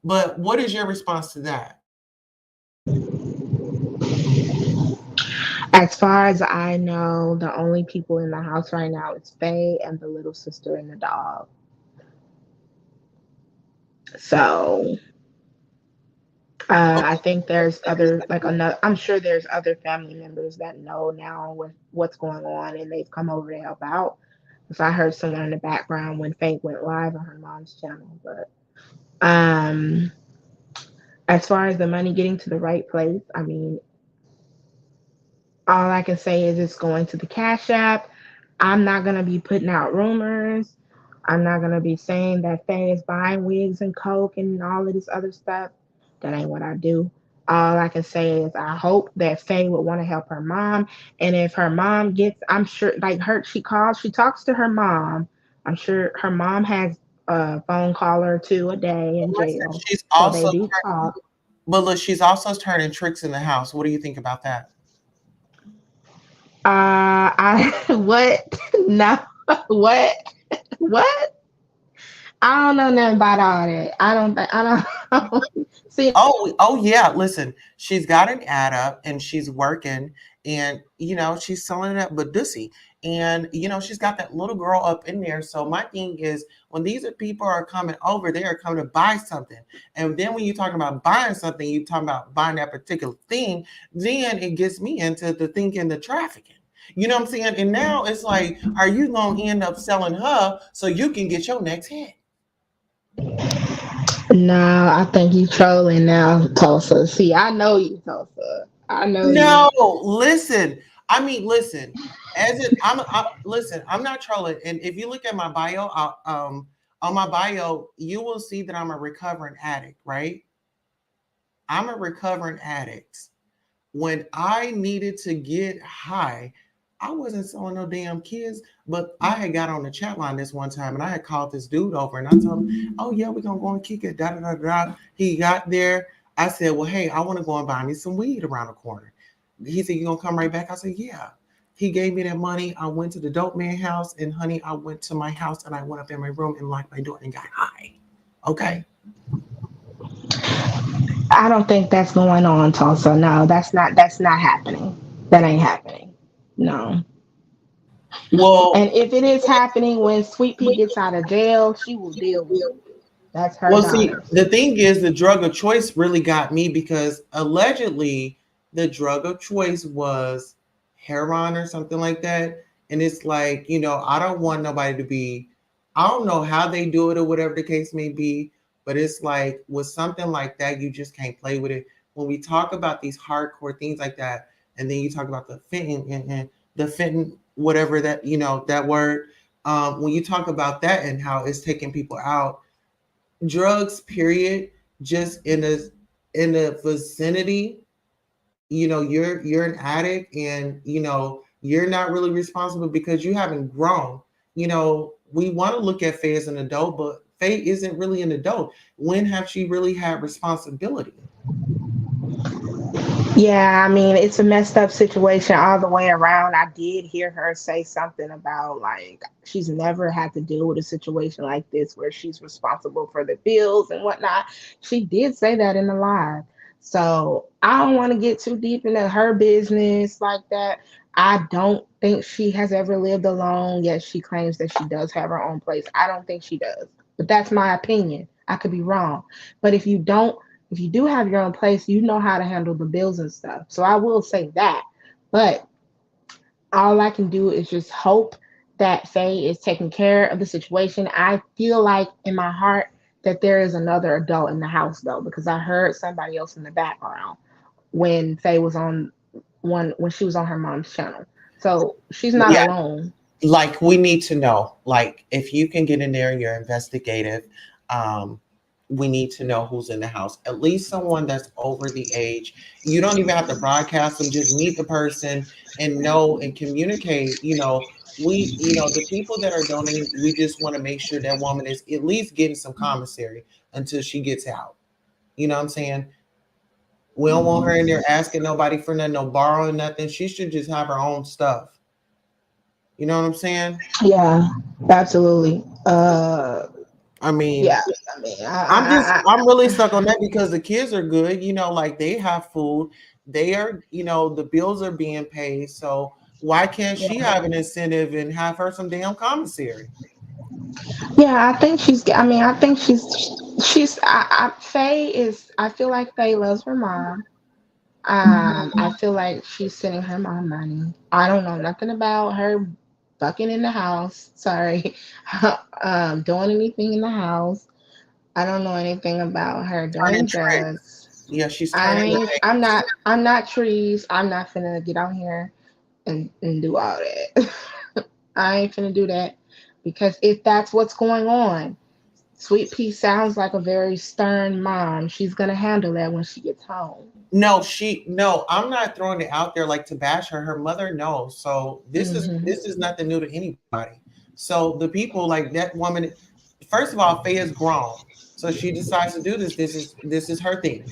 But what is your response to that? As far as I know, the only people in the house right now is Faye and the little sister and the dog. So I think there's other like another. I'm sure there's other family members that know now what's going on, and they've come over to help out. If I heard someone in the background when Faye went live on her mom's channel, but um, as far as the money getting to the right place, I mean, all I can say is it's going to the Cash App. I'm not going to be putting out rumors. I'm not going to be saying that Faye is buying wigs and coke and all of this other stuff. That ain't what I do. All I can say is I hope that Faye would want to help her mom. And if her mom gets, I'm sure, like she talks to her mom. I'm sure her mom has a phone call or two a day in Listen, jail. she's So they also, do talk. but look, she's also turning tricks in the house. What do you think about that? I, what? No, what? What? I don't know nothing about all that. I don't see. Oh yeah. Listen, she's got an ad up and she's working, and she's selling that Badusi. And she's got that little girl up in there. So my thing is, when these people are coming over, they are coming to buy something. And then when you're talking about buying something, you're talking about buying that particular thing, then it gets me into the thinking, the trafficking. You know what I'm saying? And now it's like, are you gonna end up selling her so you can get your next hit? No, I think you trolling now, Tulsa. See, I know you, Tulsa. I know you. No, listen. I mean, listen. Listen. I'm not trolling. And if you look at my bio, on my bio, you will see that I'm a recovering addict. Right? I'm a recovering addict. When I needed to get high, I wasn't selling no damn kids, but I had got on the chat line this one time and I had called this dude over and I told him, oh yeah, we're gonna go and kick it, da da da da. He got there. I said, well, hey, I want to go and buy me some weed around the corner. He said, you gonna come right back? I said, yeah. He gave me that money. I went to the dope man house, and honey, I went to my house and I went up in my room and locked my door and got high. Okay. I don't think that's going on, Tulsa. No, that's not happening. That ain't happening. No. Well, And if it is happening when Sweet Pea gets out of jail, she will deal with it. That's her See, daughter. the thing is, the drug of choice really got me because allegedly the drug of choice was heroin or something like that. And it's like, I don't want nobody to be, I don't know how they do it or whatever the case may be, but it's like with something like that, you just can't play with it. When we talk about these hardcore things like that, and then you talk about the fitting and the fitting, whatever that, that word, when you talk about that and how it's taking people out, drugs period, just in the vicinity, you're an addict, and you're not really responsible because you haven't grown. We want to look at Faye as an adult, but Faye isn't really an adult. When have she really had responsibility? Yeah, I mean, it's a messed up situation all the way around. I did hear her say something about like she's never had to deal with a situation like this where she's responsible for the bills and whatnot. She did say that in the live. So I don't want to get too deep into her business like that. I don't think she has ever lived alone, yet she claims that she does have her own place. I don't think she does. But that's my opinion. I could be wrong. But if you do have your own place, you know how to handle the bills and stuff. So I will say that. But all I can do is just hope that Faye is taking care of the situation. I feel like in my heart that there is another adult in the house though, because I heard somebody else in the background when Faye was on when she was on her mom's channel. So she's not Yeah, alone. like we need to know, like if you can get in there and you're investigative, um we need to know who's in the house, at least someone that's over the age. You don't even have to broadcast them, just meet the person and know and communicate. The people that are donating, we just want to make sure that woman is at least getting some commissary until she gets out. You know what I'm saying? We don't want her in there asking nobody for nothing, no borrowing nothing. She should just have her own stuff. You know what I'm saying? Yeah, absolutely. I mean, Yeah. I mean, I'm really stuck on that because the kids are good, like they have food. They are, the bills are being paid. So why can't she yeah. have an incentive and have her some damn commissary? Yeah, I think she's. I mean, I think she's. Faye is. I feel like Faye loves her mom. I feel like she's sending her mom money. I don't know nothing about her bucking in the house. Sorry, doing anything in the house. I don't know anything about her Turning doing tricks. drugs. Yeah, she's turning the I'm tables. not. I'm not trees. I'm not finna get out here and do all that. I ain't finna do that because if that's what's going on, Sweet Pea sounds like a very stern mom. She's gonna handle that when she gets home. No, I'm not throwing it out there like to bash her. Her mother knows. So Hmm. this is nothing new to anybody. So the people like that woman, first of all, Faye is grown. So she decides to do this. This is her thing.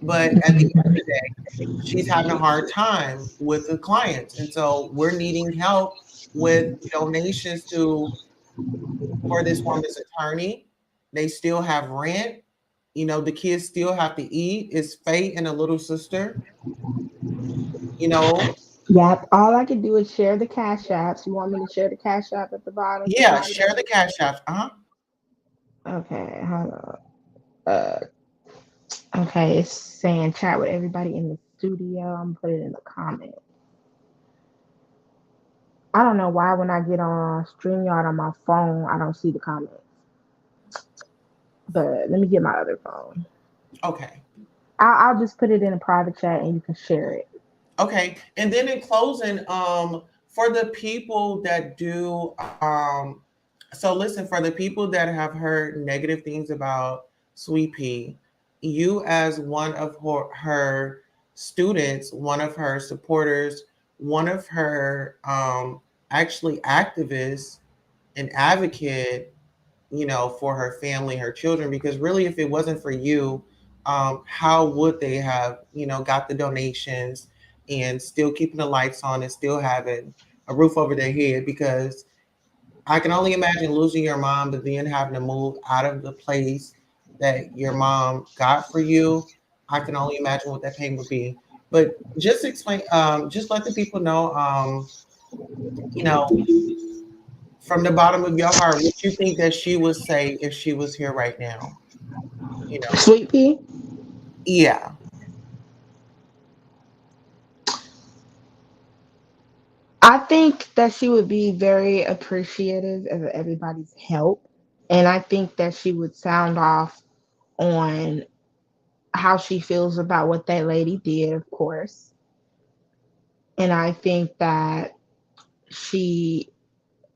But at the end of the day, she's having a hard time with the clients. And so we're needing help with donations to for this woman's attorney. They still have rent. The kids still have to eat. It's Faye and a little sister. You know, Yep. All I can do is share the cash apps. You want me to share the cash app at the bottom for yeah, y'all to share the donate? cash apps. Uh-huh. Okay, hold on. Uh, okay, it's saying chat with everybody in the studio. I'm gonna put it in the comment. I don't know why when I get on StreamYard on my phone, I don't see the comments. But let me get my other phone. Okay. I'll just put it in a private chat and you can share it. Okay. And then in closing, for the people that do so listen, for the people that have heard negative things about Sweet Pea, you as one of her students, one of her supporters, one of her actually activists, an advocate, for her family, her children, because really, if it wasn't for you, how would they have, got the donations and still keeping the lights on and still having a roof over their head? Because I can only imagine losing your mom, but then having to move out of the place that your mom got for you. I can only imagine what that pain would be. But just explain, just let the people know, you know, from the bottom of your heart, what you think that she would say if she was here right now. You know, Sweet pea. yeah. I think that she would be very appreciative of everybody's help. And I think that she would sound off on how she feels about what that lady did, of course. And I think that she,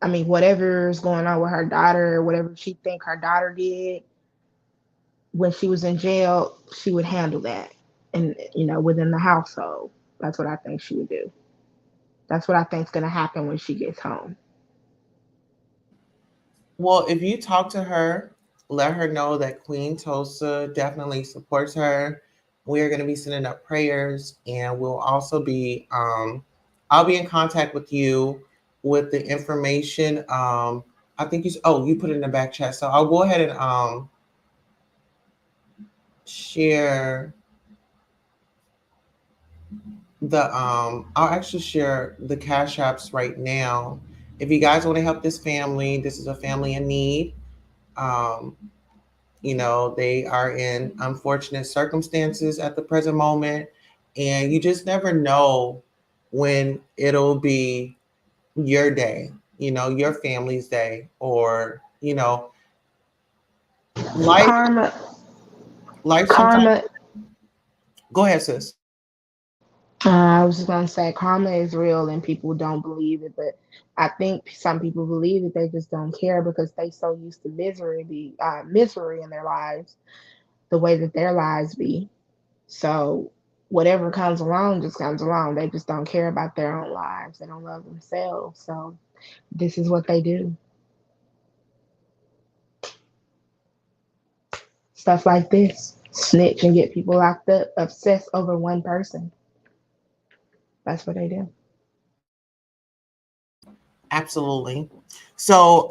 I mean, whatever's going on with her daughter, whatever she think her daughter did when she was in jail, she would handle that. And, within the household. That's what I think she would do. That's what I think is going to happen when she gets home. Well, if you talk to her, let her know that Queen Tosa definitely supports her. We are going to be sending up prayers, and we'll also be, I'll be in contact with you with the information. I think you put it in the back chat. So I'll go ahead and share I'll actually share the cash apps right now. If you guys want to help this family, this is a family in need. Um, they are in unfortunate circumstances at the present moment, and you just never know when it'll be your day, your family's day, or life. Karma, Life sometimes. karma. Go ahead, sis. I was just gonna say karma is real and people don't believe it, but I think some people believe it. They just don't care because they so used to misery in their lives, the way that their lives be. So whatever comes along just comes along. They just don't care about their own lives. They don't love themselves. So this is what they do. Stuff like this. snitch and get people locked up, obsessed over one person. That's what they do. Absolutely. So,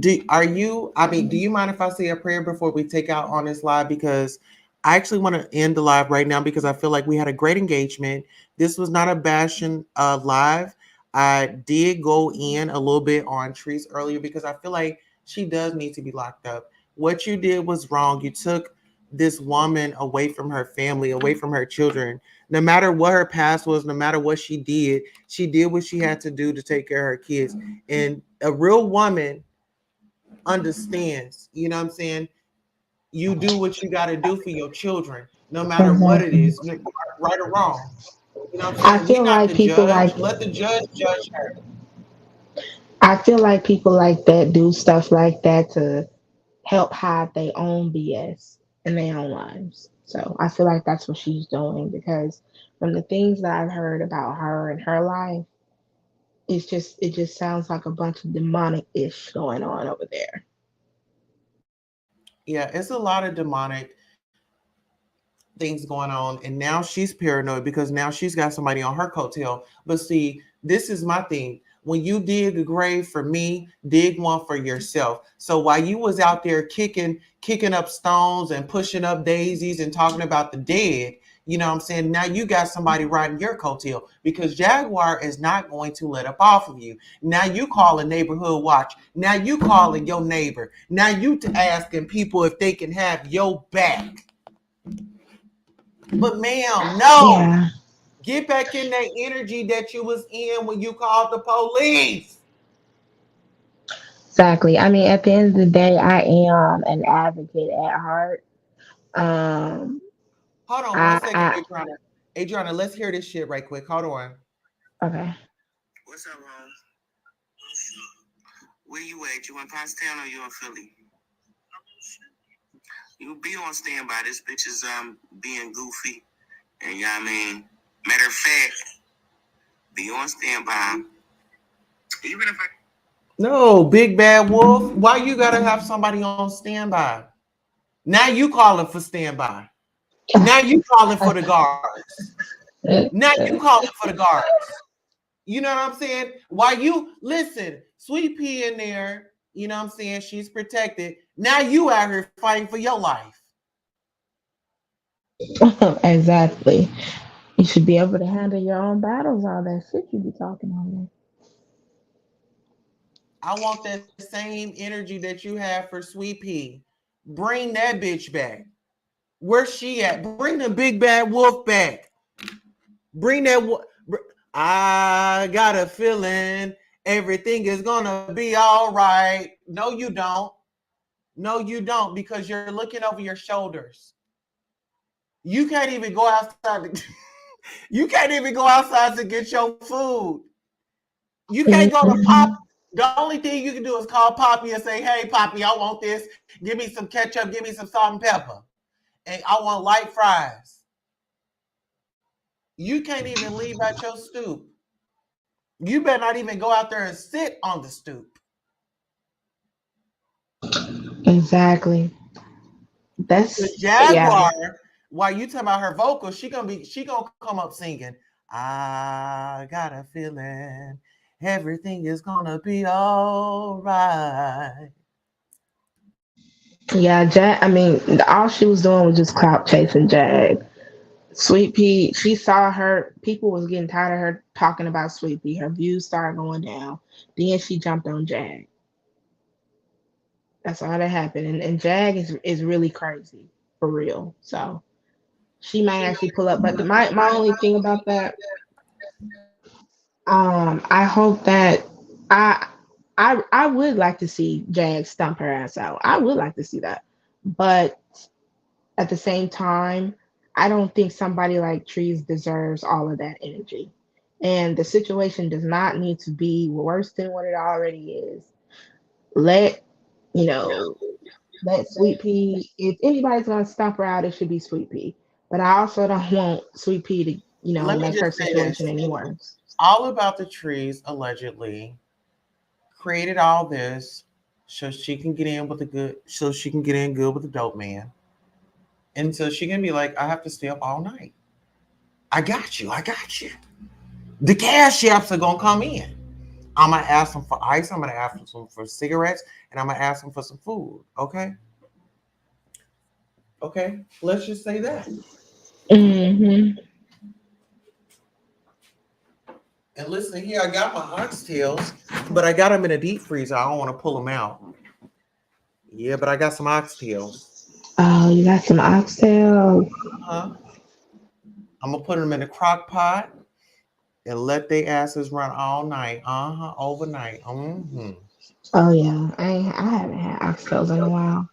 do you mind if I say a prayer before we take out on this live? Because I actually want to end the live right now because I feel like we had a great engagement. This was not a bashing live. I did go in a little bit on Trees earlier because I feel like she does need to be locked up. What you did was wrong. You took this woman away from her family, away from her children. No matter what her past was, no matter what she did what she had to do to take care of her kids. And a real woman understands, you know what I'm saying? You do what you got to do for your children, no matter what it Exactly. is, right or wrong. You know what I'm I saying? We feel not like the people like judge. Let the judge judge her. I feel like people like that do stuff like that to help hide their own BS in their own lives. So I feel like that's what she's doing because from the things that I've heard about her and her life, it just sounds like a bunch of demonic ish going on over there. Yeah, it's a lot of demonic things going on, and now she's paranoid because now she's got somebody on her coattail. But see, this is my thing. When you dig a grave for me, dig one for yourself. So while you was out there kicking up stones and pushing up daisies and talking about the dead, you know what I'm saying? Now you got somebody riding your coattail because Jaguar is not going to let up off of you. Now you call a neighborhood watch. Now you calling your neighbor. Now you asking people if they can have your back. But ma'am, no. Yeah, Get back in that energy that you was in when you called the police. exactly. I mean, at the end of the day, I am an advocate at heart. Um, Hold on one second, I Adriana. Adriana, let's hear this shit right quick. Hold on. okay. What's up, Rose? Where you at? You in Pottstown or you in Philly? You be on standby. This bitch is being goofy. And you know what I mean? Matter of fact, be on standby. Even if I No, big bad wolf. Why you gotta have somebody on standby? Now you calling for standby. Now you calling for the guards. Now you calling for the guards. You know what I'm saying? Why you listen, Sweet Pea in there, you know what I'm saying? She's protected. Now you out here fighting for your life. Exactly. You should be able to handle your own battles, all that shit you be talking on I want that same energy that you have for Sweet Pea. Bring that bitch back. Where's she at? Bring the big bad wolf back. Bring that. I got a feeling everything is gonna be all right. No, you don't. No, you don't, because you're looking over your shoulders. You can't even go outside. You can't even go outside to get your food. You can't there. go to Pop. The only thing you can do is call Poppy and say, "Hey, Poppy, I want this. Give me some ketchup. Give me some salt and pepper, and I want light fries." You can't even leave out your stoop. You better not even go out there and sit on the stoop. Exactly. The That's yeah. Jaguar, while you talking about her vocals, she gonna come up singing. I got a feeling everything is gonna be all right. Yeah, Jag. I mean, all she was doing was just clout chasing Jag. Sweet Pea, she saw her. People was getting tired of her talking about Sweet Pea. Her views started going down. Then she jumped on Jag. That's all that happened. And Jag is really crazy for real. So she might actually pull up. But my only thing about that, I hope that I I would like to see Jag stump her ass out. I would like to see that. But at the same time, I don't think somebody like Trees deserves all of that energy. And the situation does not need to be worse than what it already is. Let, you know, let Sweet Pea, if anybody's going to stomp her out, it should be Sweet Pea. But I also don't want Sweet Pea to, Let me make her just say situation this. any worse. All About the Trees allegedly created all this so she can get in good with the dope man. until she can be like, I have to stay up all night. I got you. I got you. The cash apps are gonna come in. I'm gonna ask them for ice. I'm gonna ask them for cigarettes, and I'm gonna ask them for some food. Okay. Okay. Let's just say that. Mm-hmm. And listen here, I got my oxtails, but I got them in a deep freezer. I don't want to pull them out. Yeah, but I got some oxtails. Oh, you got some oxtails. Uh-huh. I'm gonna put them in a crock pot and let they asses run all night. Uh-huh. Overnight. Mm-hmm. Oh yeah, I haven't had oxtails in a while,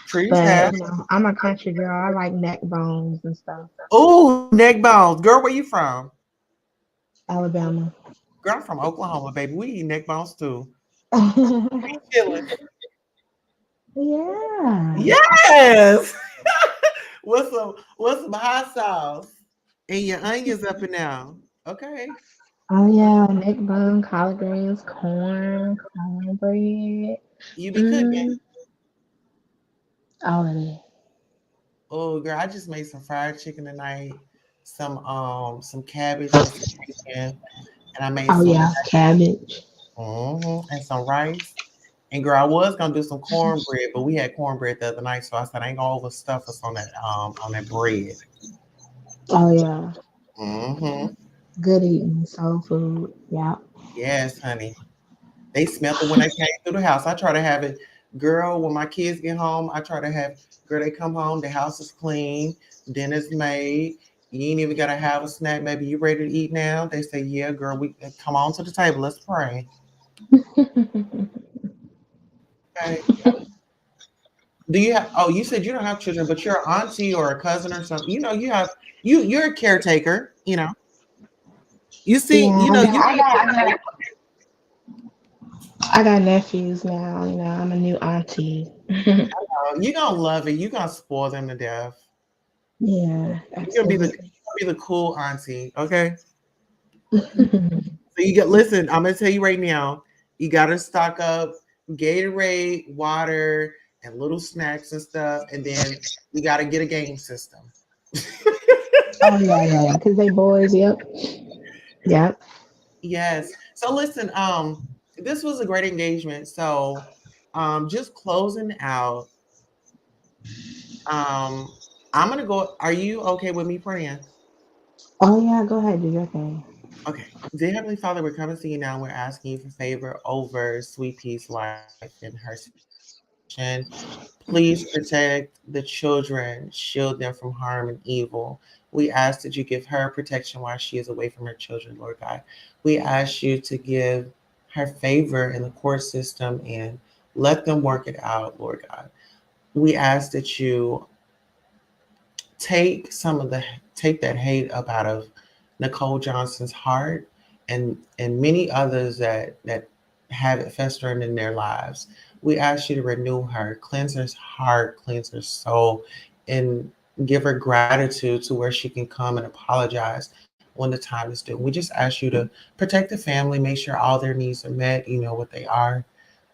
Trees but have. you know, I'm a country girl. I like neck bones and stuff. Oh, neck bones. Girl, where you from? Alabama. Girl, I'm from Oklahoma, baby. We eat neck bones too. Yeah. We chilling. Yes. What's some hot sauce? And your onions up and down. Okay. Oh yeah, neck bone, collard greens, cornbread. You be cooking. Mm, all of it. Oh, girl, I just made some fried chicken tonight, some cabbage with some chicken, and I made Oh some yeah, cabbage. and some rice. And girl, I was gonna do some cornbread, but we had cornbread the other night, so I said I ain't gonna overstuff us on that bread. Oh yeah, Mm-hmm. good eating, soul food. Yeah. Yes, honey. They smelled it when they came through the house. I try to have it, girl, when my kids get home, I try to have, girl, they come home, the house is clean, dinner's made. You ain't even gotta have a snack. Maybe you ready to eat now? They say, yeah, girl, we come on to the table. Let's pray. Okay. Do you have, oh, you said you don't have children, but you're an auntie or a cousin or something. You're a caretaker, you know. You see, Yeah, you know, you I got nephews now. You know, I'm a new auntie. you're gonna love it. You're gonna spoil them to death. Yeah, You're gonna be the absolutely. cool auntie, okay? So you get listen, I'm gonna tell you right now, you gotta stock up Gatorade, water, and little snacks and stuff, and then you gotta get a game system. Oh yeah, yeah, yeah. Because they boys. Yep, yep. Yes. So listen, this was a great engagement. So just closing out, um, I'm gonna go. Are you okay with me praying? Oh yeah, go ahead, do your thing. Okay. Dear Heavenly Father, we're coming to you now. We're asking you for favor over Sweet Pea's life and her situation. Please protect the children, shield them from harm and evil. We ask that you give her protection while she is away from her children, Lord God. We ask you to give her favor in the court system and let them work it out, Lord God. We ask that you take take that hate up out of Nicole Johnson's heart and many others that have it festering in their lives. We ask you to renew her, cleanse her heart, cleanse her soul, and give her gratitude to where she can come and apologize when the time is due. We just ask you to protect the family, make sure all their needs are met, you know what they are.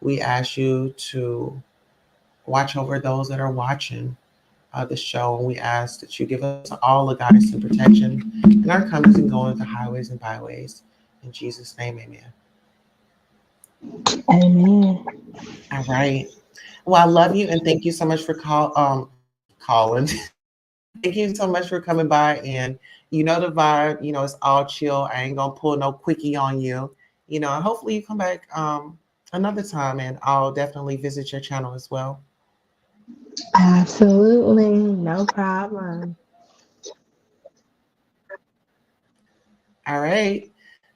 We ask you to watch over those that are watching the show, and we ask that you give us all the guidance and protection in our comings and goings, the highways and byways. In Jesus' name, amen. Amen. All right. Well, I love you and thank you so much for calling. Thank you so much for coming by, and you know the vibe. You know it's all chill. I ain't gonna pull no quickie on you. You know, and hopefully you come back another time, and I'll definitely visit your channel as well. Absolutely, no problem. All right.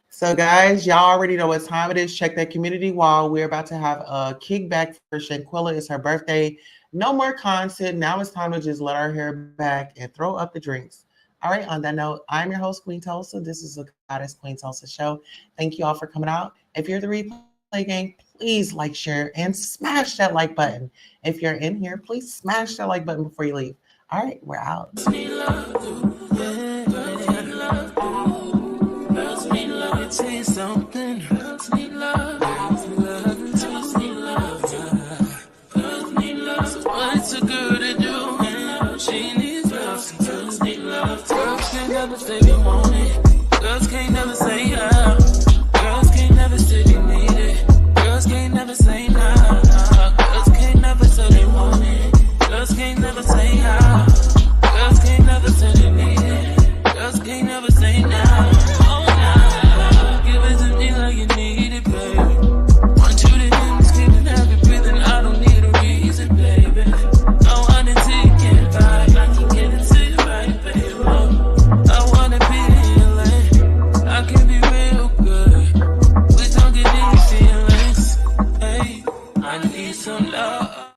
So, guys, y'all already know what time it is. Check that community wall. We're about to have a kickback for Shanquilla. It's her birthday. No more content. Now it's time to just let our hair back and throw up the drinks. All right. On that note, I'm your host, Queen Tulsa. This is the Goddess Queen Tulsa show. Thank you all for coming out. If you're the replay gang, please like, share, and smash that like button. If you're in here, please smash that like button before you leave. All right. We're out. Say something. Girls need love. Girls need love. Girls need love. Girls need love. So what's a girl to do? She needs need some love.